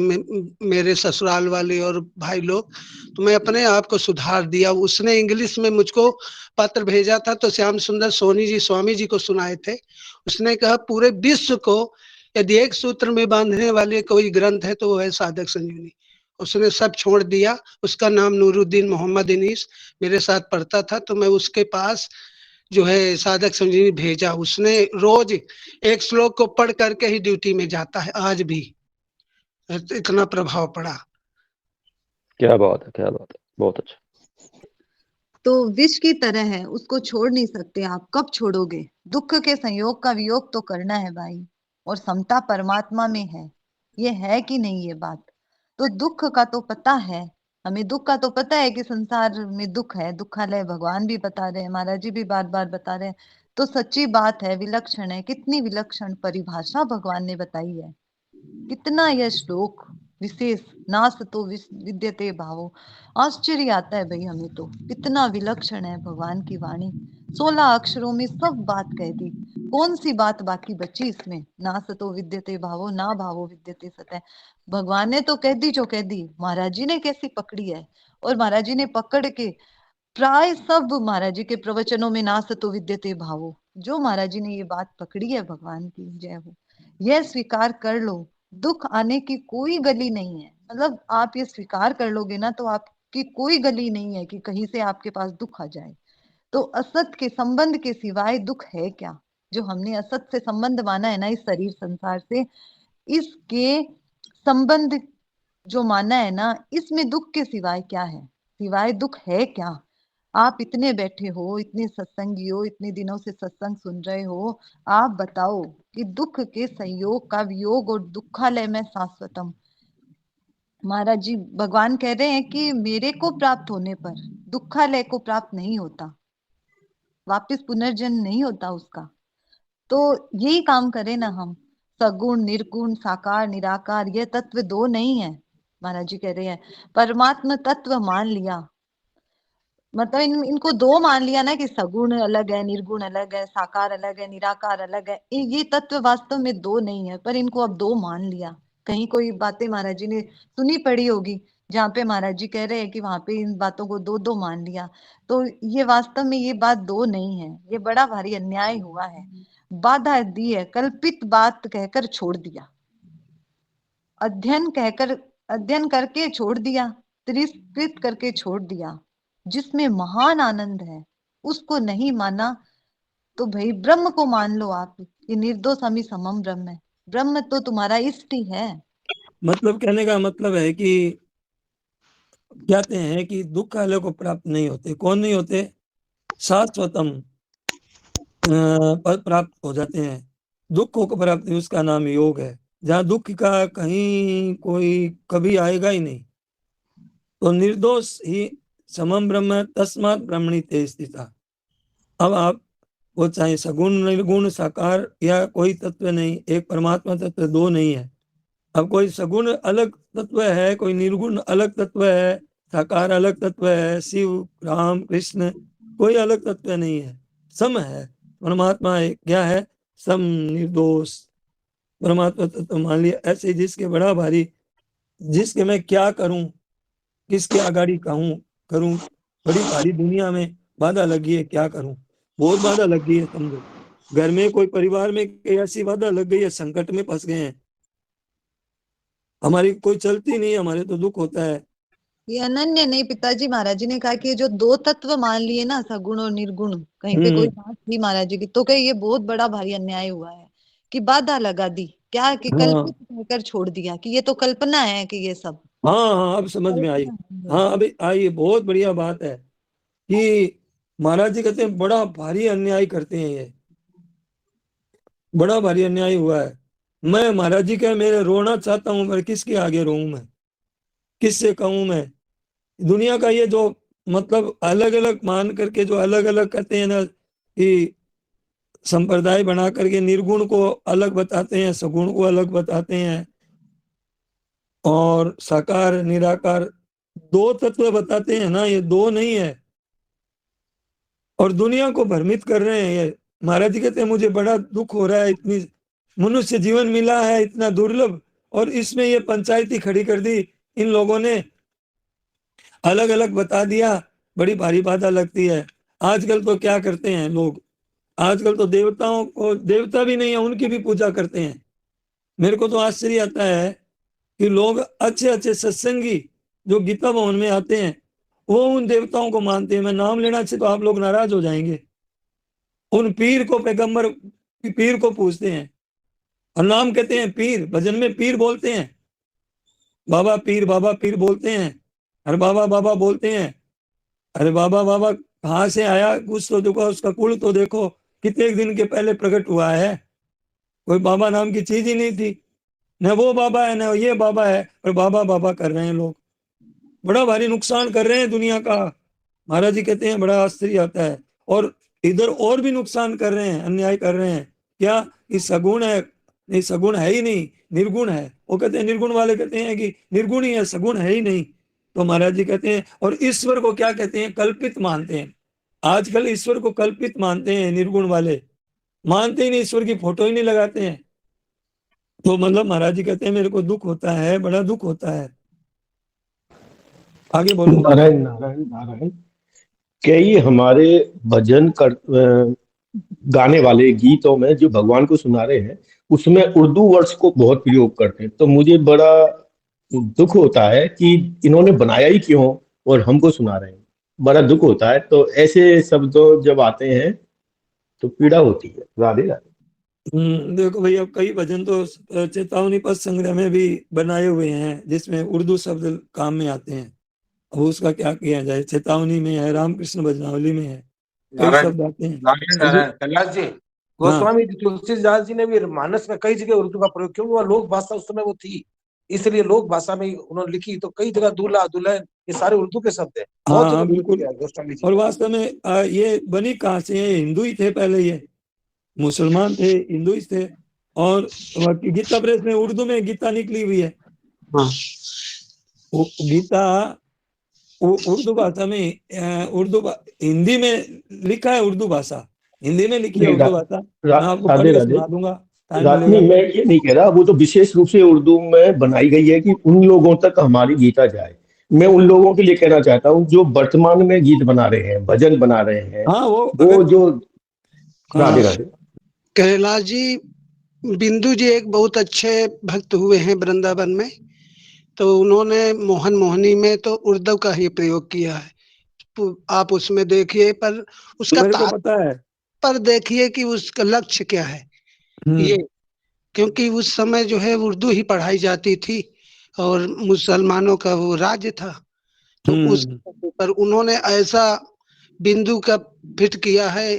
मेरे ससुराल वाले और भाई लोग। तो मैं अपने आप को सुधार दिया। उसने इंग्लिश में मुझको पत्र भेजा था, तो श्याम सुंदर सोनी जी स्वामी जी को सुनाए थे। उसने कहा पूरे विश्व को यदि एक सूत्र में बांधने वाले कोई ग्रंथ है तो वो है साधक संजीवनी। उसने सब छोड़ दिया। उसका नाम नूरुद्दीन मोहम्मद इनीस, मेरे साथ पढ़ता था, तो मैं उसके पास जो है साधक संजीवनी भेजा। उसने रोज एक श्लोक को पढ़ करके ही ड्यूटी में जाता है आज भी। इतना प्रभाव पड़ा। क्या बात है, क्या बात है, बहुत अच्छा। तो विष की तरह है, उसको छोड़ नहीं सकते आप। कब छोड़ोगे? दुख के संयोग का वियोग तो करना है भाई। और समता परमात्मा में है, ये है कि नहीं ये बात? तो दुख का तो पता है हमें, दुख का तो पता है कि संसार में दुख है, दुखालय भगवान भी बता रहे हैं, महाराज जी भी बार बार बता रहे हैं। तो सच्ची बात है, विलक्षण है। कितनी विलक्षण परिभाषा भगवान ने बताई है, कितना यह श्लोक विशेष। नास तो विद्यते भावो। आश्चर्य आता है भाई हमें तो, कितना विलक्षण है भगवान की वाणी। 16 अक्षरों में सब बात कह दी। कौन सी बात बाकी बची इसमें? ना सतो विद्यते भावो, ना भावो विद्यते सतः। भगवान ने तो कह दी जो कह दी, महाराज जी ने कैसी पकड़ी है। और महाराज जी ने पकड़ के प्राय सब महाराज जी के प्रवचनों में ना सतो विद्यते भावो, जो महाराज जी ने ये बात पकड़ी है भगवान की, जय हो। यह स्वीकार कर लो, दुख आने की कोई गली नहीं है। मतलब आप ये स्वीकार कर लोगे ना तो आपकी कोई गली नहीं है कि कहीं से आपके पास दुख आ जाए। तो असत के संबंध के सिवाय दुख है क्या? जो हमने असत से संबंध माना है ना इस शरीर संसार से, इसके संबंध जो माना है ना, इसमें दुख के सिवाय क्या है? सिवाय दुख है क्या? आप इतने बैठे हो, इतने सत्संगी हो, इतने दिनों से सत्संग सुन रहे हो, आप बताओ कि दुख के संयोग का वियोग और दुखालय में शाश्वतम। महाराज जी भगवान कह रहे हैं कि मेरे को प्राप्त होने पर दुखालय को प्राप्त नहीं होता, वापिस पुनर्जन्म नहीं होता उसका। तो यही काम करें ना हम। सगुण निर्गुण साकार निराकार ये तत्व दो नहीं है। महाराज जी कह रहे हैं परमात्मा तत्व मान लिया मतलब इनको दो मान लिया ना कि सगुण अलग है, निर्गुण अलग है, साकार अलग है, निराकार अलग है। ये तत्व वास्तव में दो नहीं है, पर इनको अब दो मान लिया। कहीं कोई बातें महाराज जी ने सुनी पड़ी होगी जहाँ पे महाराज जी कह रहे हैं कि वहां पे इन बातों को दो दो मान लिया। तो ये वास्तव में ये बात दो नहीं है, ये बड़ा भारी अन्याय हुआ है। बाधा दी है, कल्पित बात कहकर छोड़ दिया, अध्ययन करके छोड़ दिया, तिरस्कृत करके छोड़ दिया। जिसमें महान आनंद है उसको नहीं माना, तो भाई ब्रह्म को मान लो आप कि निर्दोष अमी समम ब्रह्म है, ब्रह्म तो तुम्हारा इष्ट ही है। मतलब कहने का मतलब है कि कहते हैं कि दुख काले को प्राप्त नहीं होते। कौन नहीं होते? शाश्वतम पद प्राप्त हो जाते हैं। दुखों को प्राप्ति उसका नाम योग है। जहाँ दुख का कहीं कोई कभी आएगा ही नहीं, तो निर्दोष ही समम ब्रह्म तस्मात् ब्रह्मणि ते स्थिता। अब आप वो चाहे सगुण निर्गुण साकार या कोई तत्व नहीं, एक परमात्मा तत्व दो नहीं है। अब कोई सगुण अलग तत्व है, कोई निर्गुण अलग तत्व है, साकार अलग तत्व है, शिव राम कृष्ण कोई अलग तत्व नहीं है, सम है। परमात्मा क्या है? सम निर्दोष परमात्मा तत्व मान लिया। ऐसे जिसके बड़ा भारी, जिसके मैं क्या करूं, किसके आगाड़ी कहूं करूं, बड़ी भारी दुनिया में बाधा लगी है, क्या करूं? बहुत बाधा लग गई है। समझो घर में कोई परिवार में ऐसी बाधा लग गई है, संकट में फंस गए हैं, हमारी कोई चलती नहीं, हमारे तो दुख होता है। ये अनन्य नहीं, पिताजी महाराज जी ने कहा कि जो दो तत्व मान लिए ना, सगुण और निर्गुण, कहीं पे कोई बात थी महाराज जी की, तो कहीं ये बहुत बड़ा भारी अन्याय हुआ है कि बाधा लगा दी, क्या कि कल्पित कहकर छोड़ दिया कि ये तो कल्पना है कि ये सब। हाँ हाँ, अब समझ में आई। हाँ अभी आई, बहुत बढ़िया बात है कि महाराज जी कहते हैं बड़ा भारी अन्याय करते हैं, ये बड़ा भारी अन्याय हुआ है। मैं महाराज जी का मेरे रोना चाहता हूँ, पर किसके आगे रोऊं मैं, किससे कहूं मैं? दुनिया का ये जो मतलब अलग अलग मान करके जो अलग अलग कहते हैं ना कि संप्रदाय बना करके निर्गुण को अलग बताते हैं, सगुण को अलग बताते हैं, और साकार निराकार दो तत्व बताते हैं ना, ये दो नहीं है, और दुनिया को भ्रमित कर रहे हैं। ये महाराज जी कहते हैं मुझे बड़ा दुख हो रहा है, इतनी मनुष्य जीवन मिला है इतना दुर्लभ, और इसमें ये पंचायती खड़ी कर दी इन लोगों ने, अलग अलग बता दिया, बड़ी भारी बाधा लगती है। आजकल तो क्या करते हैं लोग, आजकल तो देवताओं को, देवता भी नहीं है उनकी भी पूजा करते हैं। मेरे को तो आश्चर्य आता है कि लोग अच्छे अच्छे सत्संगी जो गीता भवन में आते हैं वो उन देवताओं को मानते हैं। मैं नाम लेना से तो आप लोग नाराज हो जाएंगे। उन पीर को, पैगंबर पीर को पूछते हैं और नाम कहते हैं पीर, भजन में पीर बोलते हैं, बाबा पीर बोलते हैं, अरे बाबा बाबा बोलते हैं। अरे बाबा बाबा कहाँ से आया? कुछ तो देखो, उसका कुल तो देखो, कितने दिन के पहले प्रकट हुआ है। कोई बाबा नाम की चीज ही नहीं थी, न वो बाबा है न ये बाबा है, और बाबा बाबा कर रहे हैं लोग, बड़ा भारी नुकसान कर रहे हैं दुनिया का। महाराज जी कहते हैं बड़ा आश्चर्य आता है। और इधर और भी नुकसान कर रहे हैं, अन्याय कर रहे हैं। क्या? कि सगुण है, नहीं सगुण है ही नहीं, निर्गुण है। वो कहते हैं, निर्गुण वाले कहते हैं कि निर्गुण ही है, सगुण है ही नहीं। तो महाराज जी कहते हैं, और ईश्वर को क्या कहते हैं? कल्पित मानते हैं। आजकल ईश्वर को कल्पित मानते हैं निर्गुण वाले, मानते ही नहीं, ईश्वर की फोटो ही नहीं लगाते हैं। तो मतलब महाराज जी कहते हैं मेरे को दुख होता है, बड़ा दुख होता है। आगे बोलो। नारायण नारायण नारायण। क्या ये हमारे भजन कर गाने वाले गीतों में जो भगवान को सुना रहे हैं उसमें उर्दू वर्ड्स को बहुत प्रयोग करते हैं, तो मुझे बड़ा दुख होता है कि इन्होंने बनाया ही क्यों और हमको सुना रहे हैं, बड़ा दुख होता है। तो ऐसे शब्द जब आते हैं तो पीड़ा होती है। राधे राधे। देखो भैया, कई भजन तो चेतावनी पद संग्रह में भी बनाए हुए हैं जिसमें उर्दू शब्द काम में आते हैं। अब उसका क्या किया जाए? चेतावनी में है, रामकृष्ण भजनावली में है, कई शब्द आते हैं। कैलाश जी, गोस्वामी तुलसीदास जी ने भी मानस में कई जगह उर्दू का प्रयोग, क्योंकि वह लोक भाषा उस समय वो थी, इसलिए लोक भाषा में उन्होंने लिखी। तो कई जगह दूल्हा दुल्हन ये सारे उर्दू के शब्द है। हाँ बिल्कुल। और वास्तव में ये बनी कहाँ से? ये हिंदू ही थे पहले, ये मुसलमान थे, हिंदू ही थे। और गीता प्रेस में उर्दू में गीता निकली हुई है। गीता उर्दू भाषा में हिंदी में लिखा है, उर्दू भाषा हिंदी में लिखी है, नहीं, उर्दू भाषा मैं आपको पढ़ राधे के राधे सुना दूंगा, टाइम मिलेगा नहीं, तो। मैं ये नहीं कह रहा, वो तो विशेष रूप से उर्दू में बनाई गई है कि उन लोगों तक हमारी गीता जाए। मैं उन लोगों के लिए कहना चाहता हूँ जो वर्तमान में गीत बना रहे हैं, भजन बना रहे हैं, हाँ वो वो जो राधे हाँ राधे। कैलाश जी, बिंदु जी एक बहुत अच्छे भक्त हुए हैं वृंदावन में, तो उन्होंने मोहन मोहनी में तो उर्दू का ही प्रयोग किया है। तो आप उसमें देखिए, पर उसका मेरे को पता है। पर देखिए कि उसका लक्ष्य क्या है ये, क्योंकि उस समय जो है उर्दू ही पढ़ाई जाती थी और मुसलमानों का वो राज्य था, तो उस पर उन्होंने ऐसा बिंदु का फिट किया है,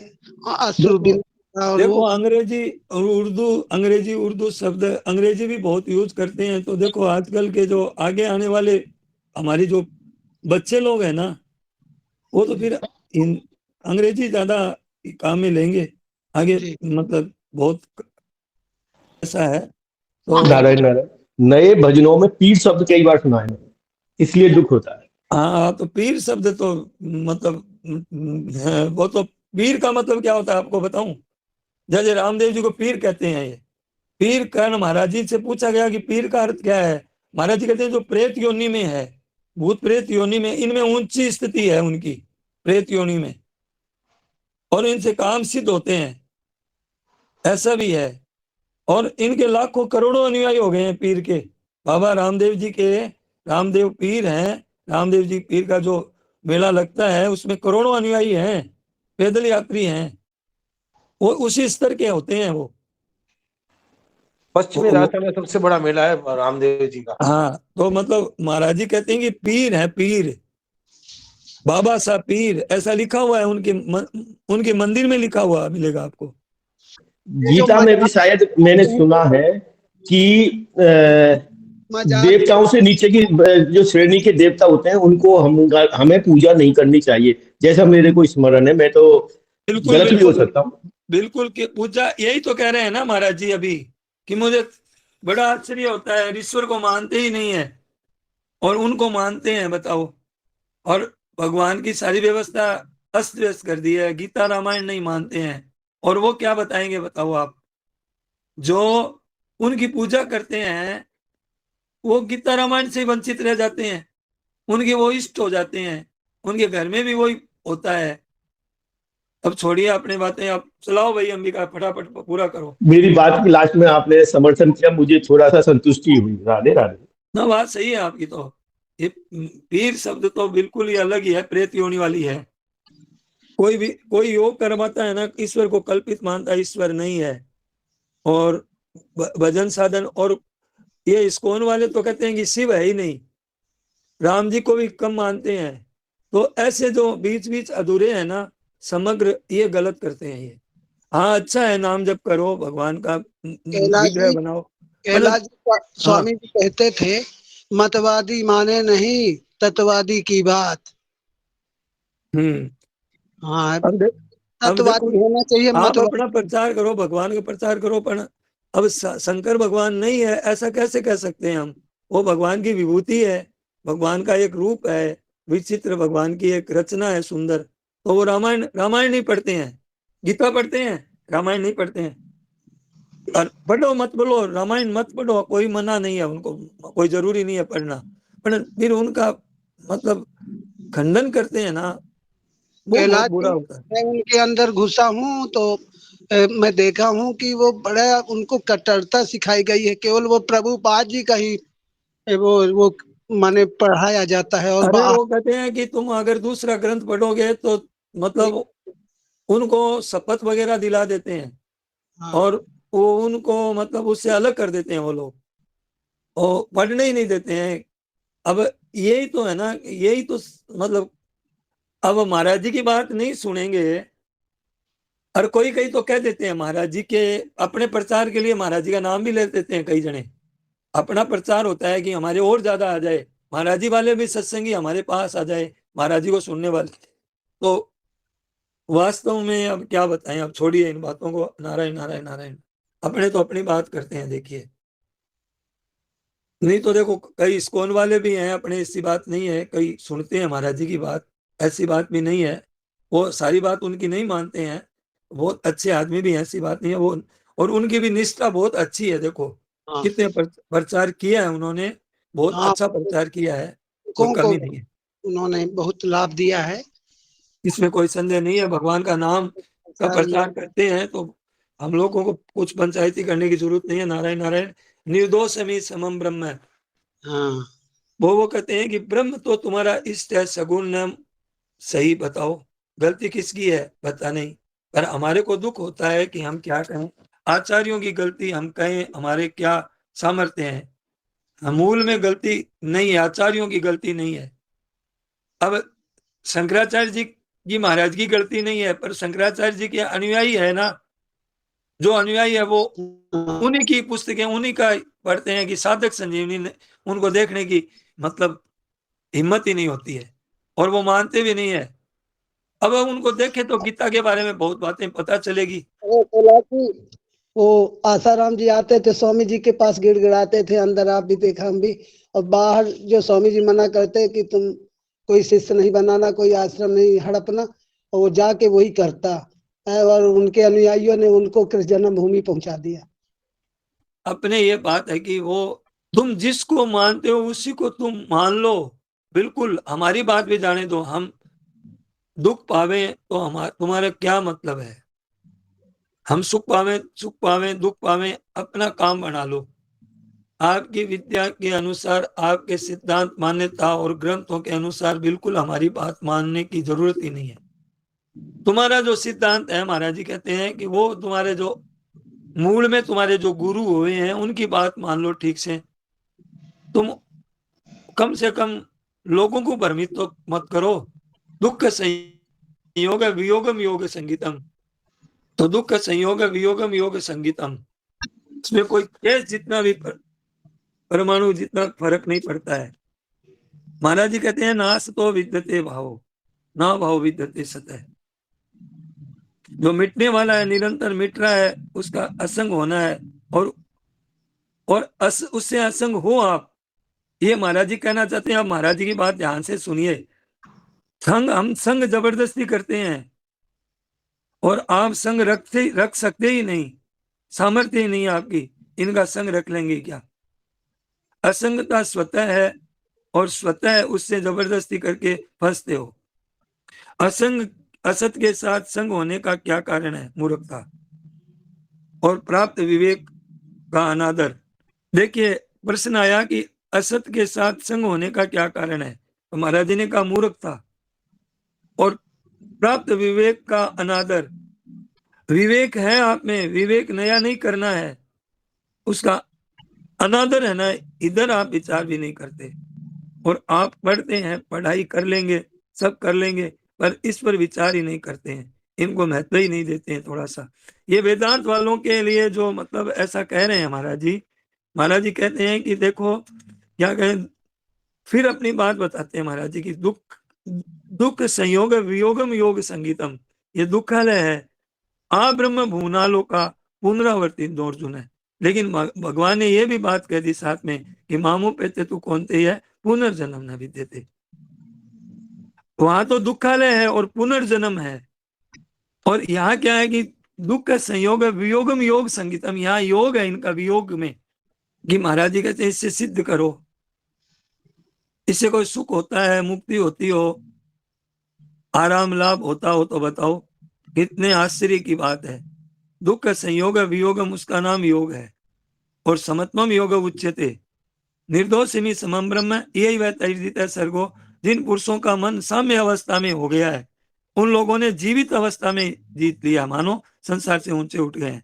अश्रु बिंदु का, और देखो वो अंग्रेजी और उर्दू, अंग्रेजी उर्दू शब्द अंग्रेजी भी बहुत यूज करते हैं। तो देखो आजकल के जो आगे आने वाले हमारी जो बच्चे लोग हैं ना, वो तो फिर अंग्रेजी ज्यादा काम में लेंगे आगे, मतलब बहुत ऐसा है। तो नारायण नारायण, नए भजनों में पीर शब्द कई बार सुना है, इसलिए दुख होता है। हाँ तो पीर शब्द तो मतलब वो तो पीर का मतलब क्या होता है आपको बताऊं? जैसे रामदेव जी को पीर कहते हैं। ये पीर कर्ण महाराज जी से पूछा गया कि पीर का अर्थ क्या है? महाराज जी कहते हैं जो प्रेत योनि में है, भूत प्रेत योनि में, इनमें ऊंची स्थिति है उनकी, प्रेत योनि में, और इनसे काम सिद्ध होते हैं, ऐसा भी है। और इनके लाखों करोड़ों अनुयायी हो गए हैं पीर के। बाबा रामदेव जी के, रामदेव पीर हैं, रामदेव जी पीर का जो मेला लगता है उसमें करोड़ों अनुयायी हैं, पैदल यात्री हैं, वो उसी स्तर के होते हैं वो। पश्चिमी राजस्थान में सबसे बड़ा मेला है रामदेव जी का। हाँ तो मतलब महाराज जी कहते हैं कि पीर है, पीर बाबा साहब पीर, ऐसा लिखा हुआ है उनके मंदिर में लिखा हुआ मिलेगा आपको। गीता में भी शायद मैंने सुना है कि देवताओं से नीचे की जो श्रेणी के देवता होते हैं उनको हमें पूजा नहीं करनी चाहिए, जैसा मेरे को स्मरण है। मैं तो गलत भी हो सकता हूँ। बिल्कुल कि पूजा, यही तो कह रहे हैं ना महाराज जी अभी, कि मुझे बड़ा आश्चर्य होता है, ईश्वर को मानते ही नहीं है और उनको मानते हैं, बताओ। और भगवान की सारी व्यवस्था अस्त व्यस्त कर दी है, गीता रामायण नहीं मानते हैं, और वो क्या बताएंगे बताओ आप? जो उनकी पूजा करते हैं वो गीता रामायण से वंचित रह जाते हैं, उनके वो इष्ट हो जाते हैं, उनके घर में भी वही होता है। अब छोड़िए अपने बातें, आप चलाओ भाई अंबिका, फटाफट पूरा करो। मेरी बात की लास्ट में आपने समर्थन किया, मुझे थोड़ा सा संतुष्टि हुई। राधे राधे। ना बात सही है आपकी। तो ये पीर शब्द तो बिल्कुल ही अलग ही है, प्रेत योनि वाली है। कोई योग करवाता है ना, ईश्वर को कल्पित मानता है, ईश्वर नहीं है। और भजन साधन, और ये इस्कॉन वाले तो कहते हैं कि शिव है ही नहीं, राम जी को भी कम मानते हैं। तो ऐसे जो बीच बीच अधूरे हैं ना, समग्र, ये गलत करते हैं ये। हाँ अच्छा है, नाम जप करो, भगवान का विग्रह बनाओ। कैलाश जी स्वामी जी कहते थे, मतवादी माने नहीं तत्वादी की बात। हाँ, तत्वादी होना चाहिए, आप मतवादी। अपना प्रचार करो, भगवान का प्रचार करो, पर अब शंकर भगवान नहीं है ऐसा कैसे कह सकते हैं हम? वो भगवान की विभूति है, भगवान का एक रूप है, विचित्र भगवान की एक रचना है सुंदर। तो वो रामायण नहीं पढ़ते हैं, गीता पढ़ते हैं, रामायण नहीं पढ़ते हैं। और पढ़ो मत बोलो, रामायण मत पढ़ो, कोई मना नहीं है उनको, कोई जरूरी नहीं है पढ़ना, पर फिर उनका मतलब खंडन करते हैं ना, वो बहुत बुरा होता है। मैं उनके अंदर घुसा हूँ तो मैं देखा हूँ कि वो बड़ा, उनको कट्टरता सिखाई गई है। केवल वो प्रभुपाद जी का ही वो माने पढ़ाया जाता है। और अरे वो कहते हैं कि तुम अगर दूसरा ग्रंथ पढ़ोगे तो मतलब उनको शपथ वगैरह दिला देते हैं और वो उनको मतलब उससे अलग कर देते हैं वो लोग, और पढ़ने ही नहीं देते हैं। अब यही तो है ना, यही तो मतलब, अब महाराज जी की बात नहीं सुनेंगे। और कोई तो कह देते हैं महाराज जी के अपने प्रचार के लिए, महाराज जी का नाम भी ले देते हैं कई जने। अपना प्रचार होता है कि हमारे और ज्यादा आ जाए, महाराज जी वाले भी सत्संगी हमारे पास आ जाए, महाराज जी को सुनने वाले। तो वास्तव में अब क्या बताएं, अब छोड़िए इन बातों को। नारायण नारायण नारायण, अपने तो अपनी बात करते हैं। देखिए नहीं तो देखो कई इस्कॉन वाले भी हैं अपने, ऐसी बात नहीं है, कई सुनते हैं महाराज जी की बात, ऐसी बात भी नहीं है, वो सारी बात उनकी नहीं मानते हैं, बहुत अच्छे आदमी भी हैं, ऐसी बात नहीं है वो, और उनकी भी निष्ठा बहुत अच्छी है। देखो हाँ कितने प्रचार किया है उन्होंने, बहुत हाँ, अच्छा प्रचार किया है, कोई लोगों कमी को नहीं है, उन्होंने बहुत लाभ दिया है। इसमें कोई संदेह नहीं है। भगवान का नाम का प्रचार प्रचार करते हैं तो हम लोगों को कुछ पंचायती करने की जरूरत नहीं है। नारायण नारायण निर्दोषमी समम ब्रह्म है। हाँ वो कहते हैं कि ब्रह्म तो तुम्हारा इष्ट है, सगुण नाम सही बताओ, गलती किसकी है बता नहीं, पर हमारे को दुख होता है कि हम क्या कहें, आचार्यों की गलती हम कहें, हमारे क्या सामर्थ्य है, हम मूल में गलती नहीं है, आचार्यों की गलती नहीं है। अब शंकराचार्य जी की महाराज की गलती नहीं है, पर शंकराचार्य जी के अनुयायी है ना, जो अनुयायी है वो उन्हीं की पुस्तकें उन्हीं का पढ़ते हैं कि साधक संजीवनी ने उनको देखने की मतलब हिम्मत ही नहीं होती है, और वो मानते भी नहीं है। अब हम उनको देखें तो गीता के बारे में बहुत बातें पता चलेगी। अरे बोला कि वो आसाराम जी आते थे स्वामी जी के पास, गिड़गिड़ाते थे, अंदर आप भी देखा हम भी, और बाहर जो स्वामी जी मना करते कि तुम कोई शिष्य नहीं बनाना, कोई आश्रम नहीं हड़पना, और वो जाके वही करता है, और उनके अनुयायियों ने उनको कृष्ण जन्मभूमि पहुंचा दिया। अपने ये बात है कि वो तुम जिसको मानते हो उसी को तुम मान लो, बिल्कुल हमारी बात भी जाने दो, हम दुख पावे तो तुम्हारा क्या मतलब है, हम सुख पावे दुख पावे, अपना काम बना लो, आपकी विद्या के अनुसार, आपके सिद्धांत मान्यता और ग्रंथों के अनुसार बिल्कुल हमारी बात मानने की जरूरत ही नहीं है। तुम्हारा जो सिद्धांत है महाराज जी कहते हैं कि वो तुम्हारे जो मूल में तुम्हारे जो गुरु हुए हैं उनकी बात मान लो ठीक से, तुम कम से कम लोगों को भ्रमित तो मत करो। दुख संयोग वियोगम योग संगीतम, तो दुख संयोग वियोगम योग संगीतम, इसमें कोई केस जितना भी परमाणु जितना फर्क नहीं पड़ता है। महाराज जी कहते हैं नास तो विद्यते भाव, ना भाव विद्यते सतः, जो मिटने वाला है निरंतर मिट रहा है उसका असंग होना है, और उससे असंग हो आप, ये महाराज जी कहना चाहते हैं। आप महाराज जी की बात ध्यान से सुनिए। हम संग जबरदस्ती करते हैं और आप संग रख सकते ही नहीं, सामर्थ्य ही नहीं आपकी, इनका संग रख लेंगे क्या। असंगता स्वतः है और स्वतः उससे जबरदस्ती करके फंसते हो। असंग असत के साथ संग होने का क्या कारण है, मूर्खता और प्राप्त विवेक का अनादर। देखिए प्रश्न आया कि असत के साथ संग होने का क्या कारण है, तो महाराज जी ने कहा मूर्खता और प्राप्त विवेक का अनादर। विवेक है आप में, विवेक नया नहीं करना है, उसका अनादर है ना, इधर आप विचार भी नहीं करते, और आप पढ़ते हैं, पढ़ाई कर लेंगे, सब कर लेंगे, पर इस पर विचार ही नहीं करते हैं, इनको महत्व ही नहीं देते हैं थोड़ा सा। ये वेदांत वालों के लिए जो मतलब ऐसा कह रहे हैं महाराज जी कहते हैं कि देखो क्या कहें, फिर अपनी बात बताते हैं महाराज जी की, दुख संयोग वियोगम योग संगीतम, ये दुखालय है, आ ब्रह्म भूनालो का पुनरावर्ती अर्जुन है। लेकिन भगवान ने ये भी बात कह दी साथ में कि मामो पेते तू कौनते है पुनर्जन्म न विद्यते, वहां तो दुखालय है और पुनर्जन्म है, और यहाँ क्या है कि दुख का संयोग है वियोगम योग संगीतम, यहाँ योग है इनका वियोग में, कि महाराज जी कहते हैं इससे सिद्ध करो, इससे कोई सुख होता है, मुक्ति होती हो, आराम लाभ होता हो तो बताओ। कितने आश्चर्य की बात है। दुख का संयोग वियोगम, उसका नाम योग है, और समत्वम योग उच्यते निर्दोषिमी समम ब्रह्म, यही वह तैर्जित है सर्गो, जिन पुरुषों का मन साम्य अवस्था में हो गया है उन लोगों ने जीवित अवस्था में जीत लिया, मानो संसार से ऊंचे उठ गए।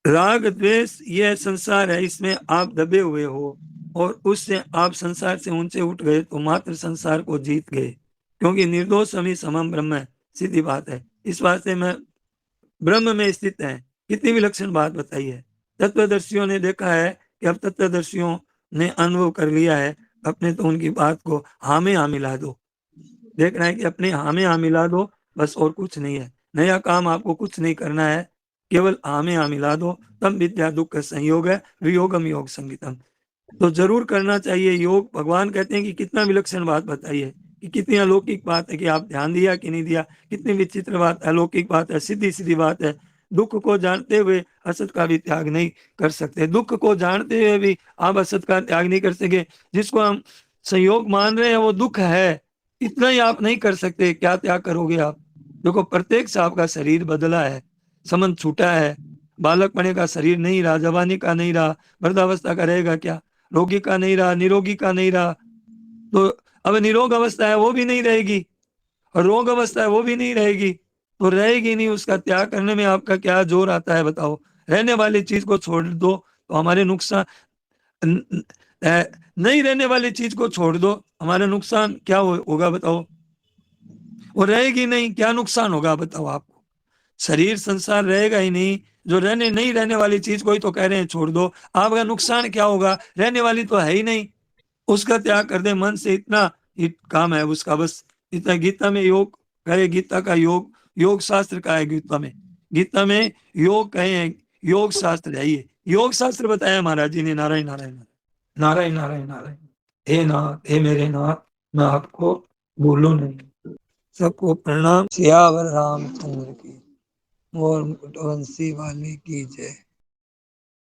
राग द्वेष यह संसार है, इसमें आप दबे हुए हो और उससे आप संसार से ऊंचे उठ गए तो मात्र संसार को जीत गए, क्योंकि निर्दोष हमी समम ब्रह्म है, सीधी बात है। इस वास्ते में ब्रह्म में स्थित है। कितनी विलक्षण बात बताई है। तत्वदर्शियों ने देखा है कि अब तत्वदर्शियों ने अनुभव कर लिया है, अपने तो उनकी बात को हाँ में हाँ मिला दो, देखना है कि अपने हाँ में हाँ मिला दो, बस और कुछ नहीं है। नया काम आपको कुछ नहीं करना है, केवल हाँ में हाँ मिला दो, तब विद्या दुख का संयोग है वियोगम योग संगीतम। तो जरूर करना चाहिए योग। भगवान कहते हैं कि कितना विलक्षण बात बताई है, कि कितनी अलौकिक बात है, कि आप ध्यान दिया कि नहीं दिया, कितनी विचित्र बात, अलौकिक बात है, सीधी सीधी बात है। दुख को जानते हुए असत का भी त्याग नहीं कर सकते, दुख को जानते हुए भी आप असत का त्याग नहीं कर सके। जिसको हम संयोग मान रहे हैं वो दुख है, इतना ही आप नहीं कर सकते, क्या त्याग करोगे आप? देखो प्रत्येक से आपका शरीर बदला है, संबंध छूटा है, बालकपने का शरीर नहीं रहा, जवानी का नहीं रहा, वृद्धावस्था का रहेगा क्या, रोगी का नहीं रहा, निरोगी का नहीं रहा, तो अब निरोग अवस्था है वो भी नहीं रहेगी, और रोग अवस्था है वो भी नहीं रहेगी, तो रहेगी नहीं। उसका त्याग करने में आपका क्या जोर आता है बताओ? रहने वाली चीज को छोड़ दो तो हमारे नुकसान, नहीं रहने वाली चीज को छोड़ दो, हमारा नुकसान क्या होगा बताओ? वो रहेगी नहीं, क्या नुकसान होगा बताओ आपको? शरीर संसार रहेगा ही नहीं, जो नहीं रहने वाली चीज को ही तो कह रहे हैं छोड़ दो, आपका नुकसान क्या होगा? रहने वाली तो है ही नहीं, उसका त्याग कर दे मन से, इतना ही काम है उसका बस। इतना गीता में योग कहे, गीता का योग, योग शास्त्र का है गीता में योग कहे हैं, योग शास्त्र है ये, योग शास्त्र बताया महाराज जी ने। नारायण नारायण नारायण नारायण नारायण। हे नाथ, हे मेरे नाथ, मैं आपको भूलूं नहीं। सबको प्रणाम। सियावर रामचंद्र की, मोर मुकुट वंशी वाली की जय।